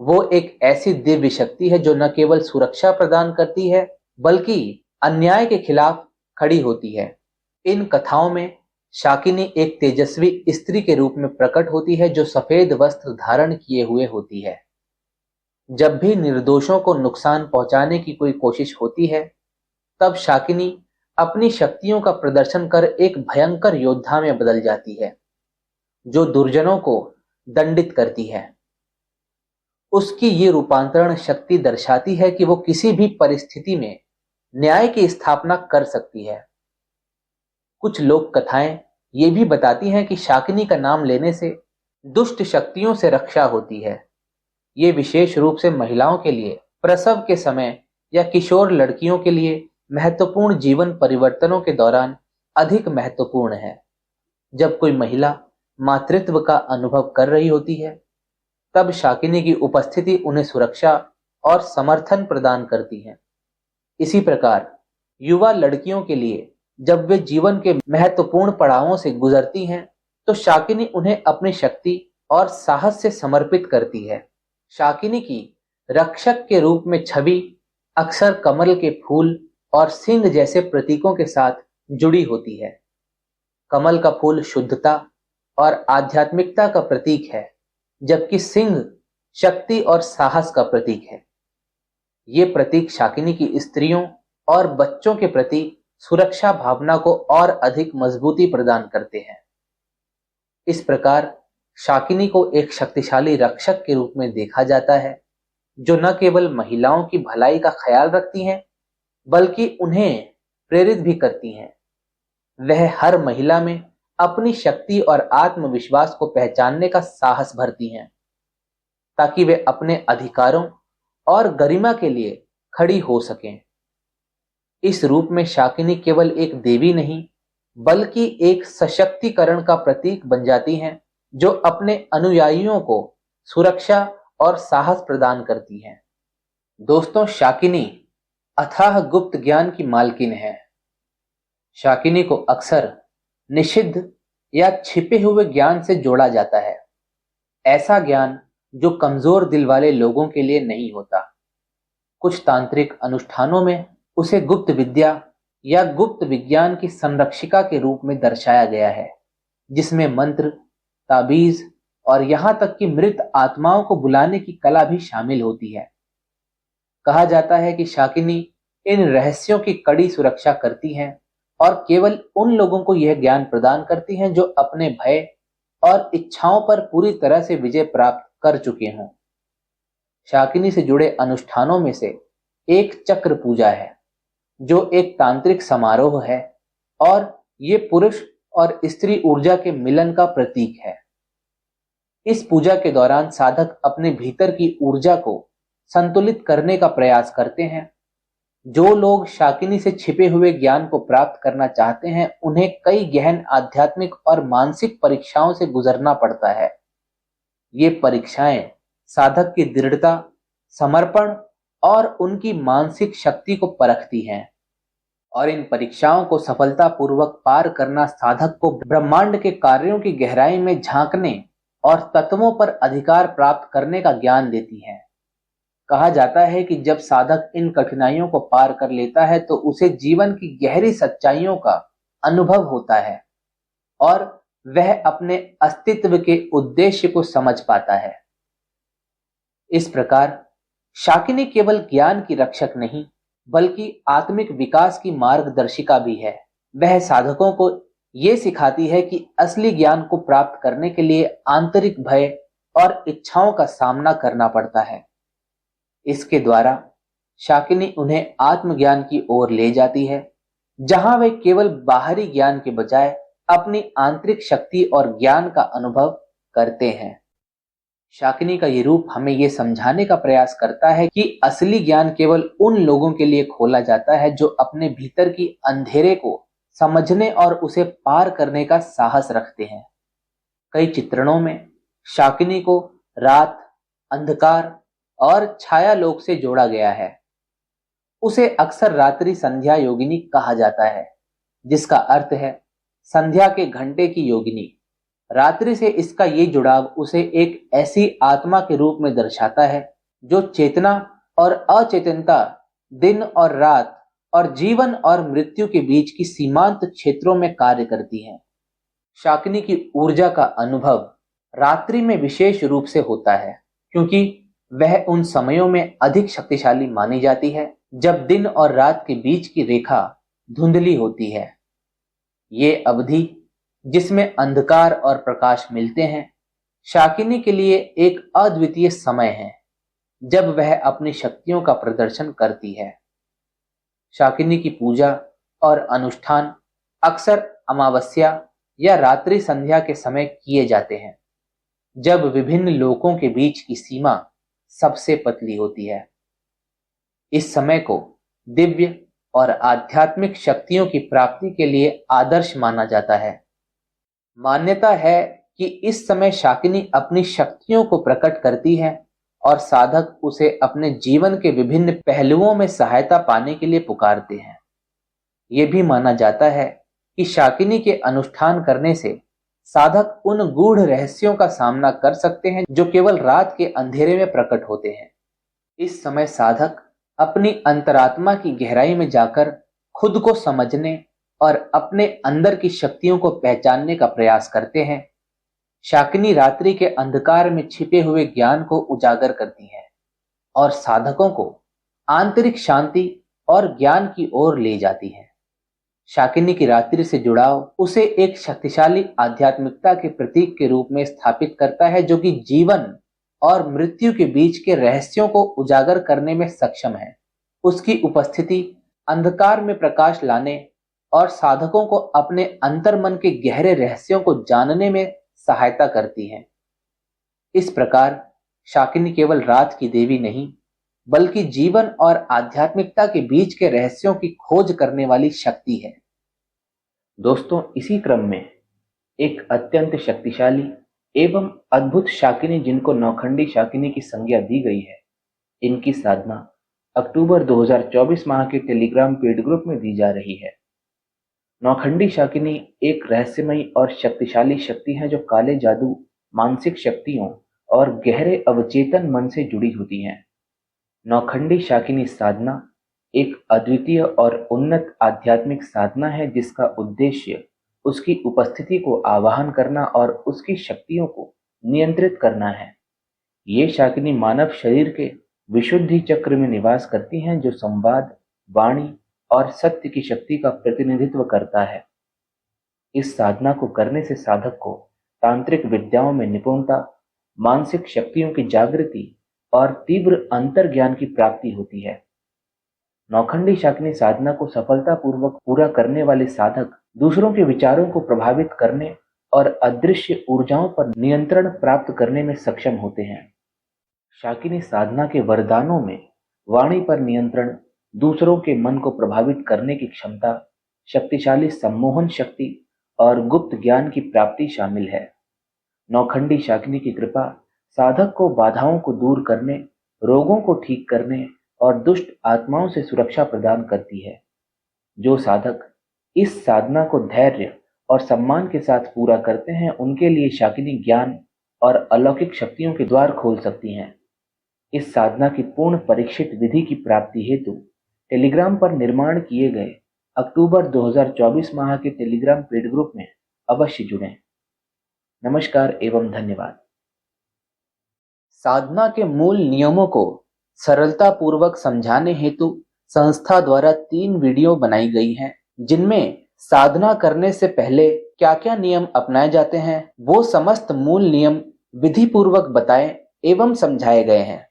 वो एक ऐसी दिव्य शक्ति है जो न केवल सुरक्षा प्रदान करती है बल्कि अन्याय के खिलाफ खड़ी होती है। इन कथाओं में शाकिनी एक तेजस्वी स्त्री के रूप में प्रकट होती है, जो सफेद वस्त्र धारण किए हुए होती है। जब भी निर्दोषों को नुकसान पहुंचाने की कोई कोशिश होती है, तब शाकिनी अपनी शक्तियों का प्रदर्शन कर एक भयंकर योद्धा में बदल जाती है, जो दुर्जनों को दंडित करती है। उसकी ये रूपांतरण शक्ति दर्शाती है कि वो किसी भी परिस्थिति में न्याय की स्थापना कर सकती है। कुछ लोक कथाएं ये भी बताती हैं कि शाकिनी का नाम लेने से दुष्ट शक्तियों से रक्षा होती है। ये विशेष रूप से महिलाओं के लिए प्रसव के समय या किशोर लड़कियों के लिए महत्वपूर्ण जीवन परिवर्तनों के दौरान अधिक महत्वपूर्ण है। जब कोई महिला मातृत्व का अनुभव कर रही होती है, तब शाकिनी की उपस्थिति उन्हें सुरक्षा और समर्थन प्रदान करती है। इसी प्रकार युवा लड़कियों के लिए जब वे जीवन के महत्वपूर्ण पड़ावों से गुजरती हैं, तो शाकिनी उन्हें अपनी शक्ति और साहस से समर्पित करती है। शाकिनी की रक्षक के रूप में छवि अक्सर कमल के फूल और सिंह जैसे प्रतीकों के साथ जुड़ी होती है। कमल का फूल शुद्धता और आध्यात्मिकता का प्रतीक है, जबकि सिंह शक्ति और साहस का प्रतीक है। ये प्रतीक शाकिनी की स्त्रियों और बच्चों के प्रति सुरक्षा भावना को और अधिक मजबूती प्रदान करते हैं। इस प्रकार शाकिनी को एक शक्तिशाली रक्षक के रूप में देखा जाता है, जो न केवल महिलाओं की भलाई का ख्याल रखती हैं, बल्कि उन्हें प्रेरित भी करती हैं। वह हर महिला में अपनी शक्ति और आत्मविश्वास को पहचानने का साहस भरती हैं, ताकि वे अपने अधिकारों और गरिमा के लिए खड़ी हो सकें। इस रूप में शाकिनी केवल एक देवी नहीं, बल्कि एक सशक्तिकरण का प्रतीक बन जाती हैं, जो अपने अनुयायियों को सुरक्षा और साहस प्रदान करती हैं। दोस्तों, शाकिनी अथाह गुप्त ज्ञान की मालकिन है। शाकिनी को अक्सर निषिद्ध या छिपे हुए ज्ञान से जोड़ा जाता है, ऐसा ज्ञान जो कमजोर दिल वाले लोगों के लिए नहीं होता। कुछ तांत्रिक अनुष्ठानों में उसे गुप्त विद्या या गुप्त विज्ञान की संरक्षिका के रूप में दर्शाया गया है, जिसमें मंत्र, ताबीज और यहां तक कि मृत आत्माओं को बुलाने की कला भी शामिल होती है। कहा जाता है कि शाकिनी इन रहस्यों की कड़ी सुरक्षा करती हैं और केवल उन लोगों को यह ज्ञान प्रदान करती हैं जो अपने भय और इच्छाओं पर पूरी तरह से विजय प्राप्त कर चुके हों। शाकिनी से जुड़े अनुष्ठानों में से एक चक्र पूजा है, जो एक तांत्रिक समारोह है और ये पुरुष और स्त्री ऊर्जा के मिलन का प्रतीक है। इस पूजा के दौरान साधक अपने भीतर की ऊर्जा को संतुलित करने का प्रयास करते हैं, जो लोग शाकिनी से छिपे हुए ज्ञान को प्राप्त करना चाहते हैं, उन्हें कई गहन आध्यात्मिक और मानसिक परीक्षाओं से गुजरना पड़ता है। ये परीक्षाएं साधक की दृढ़ता, समर्पण और उनकी मानसिक शक्ति को परखती हैं, और इन परीक्षाओं को सफलतापूर्वक पार करना साधक को ब्रह्मांड के कार्यों की गहराई में झांकने और तत्वों पर अधिकार प्राप्त करने का ज्ञान देती हैं। कहा जाता है कि जब साधक इन कठिनाइयों को पार कर लेता है तो उसे जीवन की गहरी सच्चाइयों का अनुभव होता है और वह अपने अस्तित्व के उद्देश्य को समझ पाता है। इस प्रकार शाकिनी केवल ज्ञान की रक्षक नहीं, बल्कि आत्मिक विकास की मार्गदर्शिका भी है। वह साधकों को ये सिखाती है कि असली ज्ञान को प्राप्त करने के लिए आंतरिक भय और इच्छाओं का सामना करना पड़ता है। इसके द्वारा शाकिनी उन्हें आत्मज्ञान की ओर ले जाती है, जहां वे केवल बाहरी ज्ञान के बजाय अपनी आंतरिक शक्ति और ज्ञान का अनुभव करते हैं। शाकिनी का ये रूप हमें ये समझाने का प्रयास करता है कि असली ज्ञान केवल उन लोगों के लिए खोला जाता है जो अपने भीतर की अंधेरे को समझने और उसे पार करने का साहस रखते हैं। कई चित्रणों में शाकिनी को रात, अंधकार और छाया लोक से जोड़ा गया है। उसे अक्सर रात्रि संध्या योगिनी कहा जाता है, जिसका अर्थ है संध्या के घंटे की योगिनी। रात्रि से इसका ये जुड़ाव उसे एक ऐसी आत्मा के रूप में दर्शाता है जो चेतना और अचेतनता, दिन और रात और जीवन और मृत्यु के बीच की सीमांत क्षेत्रों में कार्य करती है। शाकिनी की ऊर्जा का अनुभव रात्रि में विशेष रूप से होता है, क्योंकि वह उन समयों में अधिक शक्तिशाली मानी जाती है जब दिन और रात के बीच की रेखा धुंधली होती है। ये अवधि जिसमें अंधकार और प्रकाश मिलते हैं, शाकिनी के लिए एक अद्वितीय समय है जब वह अपनी शक्तियों का प्रदर्शन करती है। शाकिनी की पूजा और अनुष्ठान अक्सर अमावस्या या रात्रि संध्या के समय किए जाते हैं, जब विभिन्न लोकों के बीच की सीमा सबसे पतली होती है। इस समय को दिव्य और आध्यात्मिक शक्तियों की प्राप्ति के लिए आदर्श माना जाता है। मान्यता है कि इस समय शाकिनी अपनी शक्तियों को प्रकट करती है और साधक उसे अपने जीवन के विभिन्न पहलुओं में सहायता पाने के लिए पुकारते हैं। यह भी माना जाता है कि शाकिनी के अनुष्ठान करने से साधक उन गूढ़ रहस्यों का सामना कर सकते हैं जो केवल रात के अंधेरे में प्रकट होते हैं। इस समय साधक अपनी अंतरात्मा की गहराई में जाकर खुद को समझने और अपने अंदर की शक्तियों को पहचानने का प्रयास करते हैं। शाकिनी रात्रि के अंधकार में छिपे हुए ज्ञान को उजागर करती है और साधकों को आंतरिक शांति और ज्ञान की ओर ले जाती है। शाकिनी की रात्रि से जुड़ाव उसे एक शक्तिशाली आध्यात्मिकता के प्रतीक के रूप में स्थापित करता है, जो कि जीवन और मृत्यु के बीच के रहस्यों को उजागर करने में सक्षम है। उसकी उपस्थिति अंधकार में प्रकाश लाने और साधकों को अपने अंतर्मन के गहरे रहस्यों को जानने में सहायता करती है। इस प्रकार शाकिनी केवल रात की देवी नहीं, बल्कि जीवन और आध्यात्मिकता के बीच के रहस्यों की खोज करने वाली शक्ति है। दोस्तों, इसी क्रम में एक अत्यंत शक्तिशाली एवं अद्भुत शाकिनी जिनको नौखंडी शाकिनी की संज्ञा दी गई है, इनकी साधना अक्टूबर 2024 माह के टेलीग्राम पेड ग्रुप में दी जा रही है। नौखंडी शाकिनी एक रहस्यमयी और शक्तिशाली शक्ति है जो काले जादू, मानसिक शक्तियों और गहरे अवचेतन मन से जुड़ी होती हैं। नौखंडी शाकिनी साधना एक अद्वितीय और उन्नत आध्यात्मिक साधना है जिसका उद्देश्य उसकी उपस्थिति को आवाहन करना और उसकी शक्तियों को नियंत्रित करना है। ये शाकिनी मानव शरीर के विशुद्धि चक्र में निवास करती हैं, जो संवाद, वाणी और सत्य की शक्ति का प्रतिनिधित्व करता है। इस साधना को करने से साधक को तांत्रिक विद्याओं में निपुणता, मानसिक शक्तियों की जागृति और तीव्र अंतर्ज्ञान की प्राप्ति होती है। नौखंडी शाकिनी साधना को सफलतापूर्वक पूरा करने वाले साधक दूसरों के विचारों को प्रभावित करने और अदृश्य ऊर्जाओं पर नियंत्रण प्राप्त करने में सक्षम होते हैं। शाकिनी साधना के वरदानों में वाणी पर नियंत्रण, दूसरों के मन को प्रभावित करने की क्षमता, शक्तिशाली सम्मोहन शक्ति और गुप्त ज्ञान की प्राप्ति शामिल है। नौखंडी शाकिनी की कृपा साधक को बाधाओं को दूर करने, रोगों को ठीक करने और दुष्ट आत्माओं से सुरक्षा प्रदान करती है। जो साधक इस साधना को धैर्य और सम्मान के साथ पूरा करते हैं, उनके लिए शाकिनी ज्ञान और अलौकिक शक्तियों के द्वार खोल सकती हैं। इस साधना की पूर्ण परीक्षित विधि की प्राप्ति हेतु टेलीग्राम पर निर्माण किए गए अक्टूबर 2024 माह के टेलीग्राम पेड ग्रुप में अवश्य जुड़ें। नमस्कार एवं धन्यवाद। साधना के मूल नियमों को सरलता पूर्वक समझाने हेतु संस्था द्वारा 3 वीडियो बनाई गई हैं, जिनमें साधना करने से पहले क्या क्या नियम अपनाए जाते हैं, वो समस्त मूल नियम विधि पूर्वक बताए एवं समझाए गए हैं,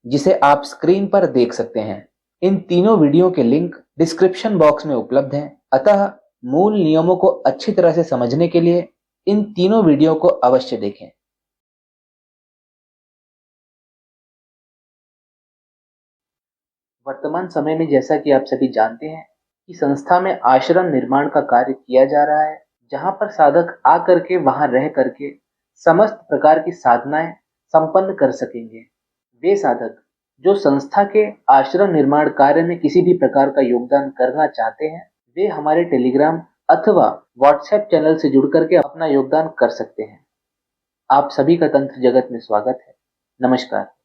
जिसे आप स्क्रीन पर देख सकते हैं। इन तीनों वीडियो के लिंक डिस्क्रिप्शन बॉक्स में उपलब्ध हैं। अतः मूल नियमों को अच्छी तरह से समझने के लिए इन तीनों वीडियो को अवश्य देखें। वर्तमान समय में जैसा कि आप सभी जानते हैं कि संस्था में आश्रम निर्माण का कार्य किया जा रहा है, जहां पर साधक आ करके वहां रह करके समस्त प्रकार की साधनाएं संपन्न कर सकेंगे। वे साधक जो संस्था के आश्रम निर्माण कार्य में किसी भी प्रकार का योगदान करना चाहते हैं, वे हमारे टेलीग्राम अथवा व्हाट्सएप चैनल से जुड़ करके अपना योगदान कर सकते हैं। आप सभी का तंत्र जगत में स्वागत है। नमस्कार।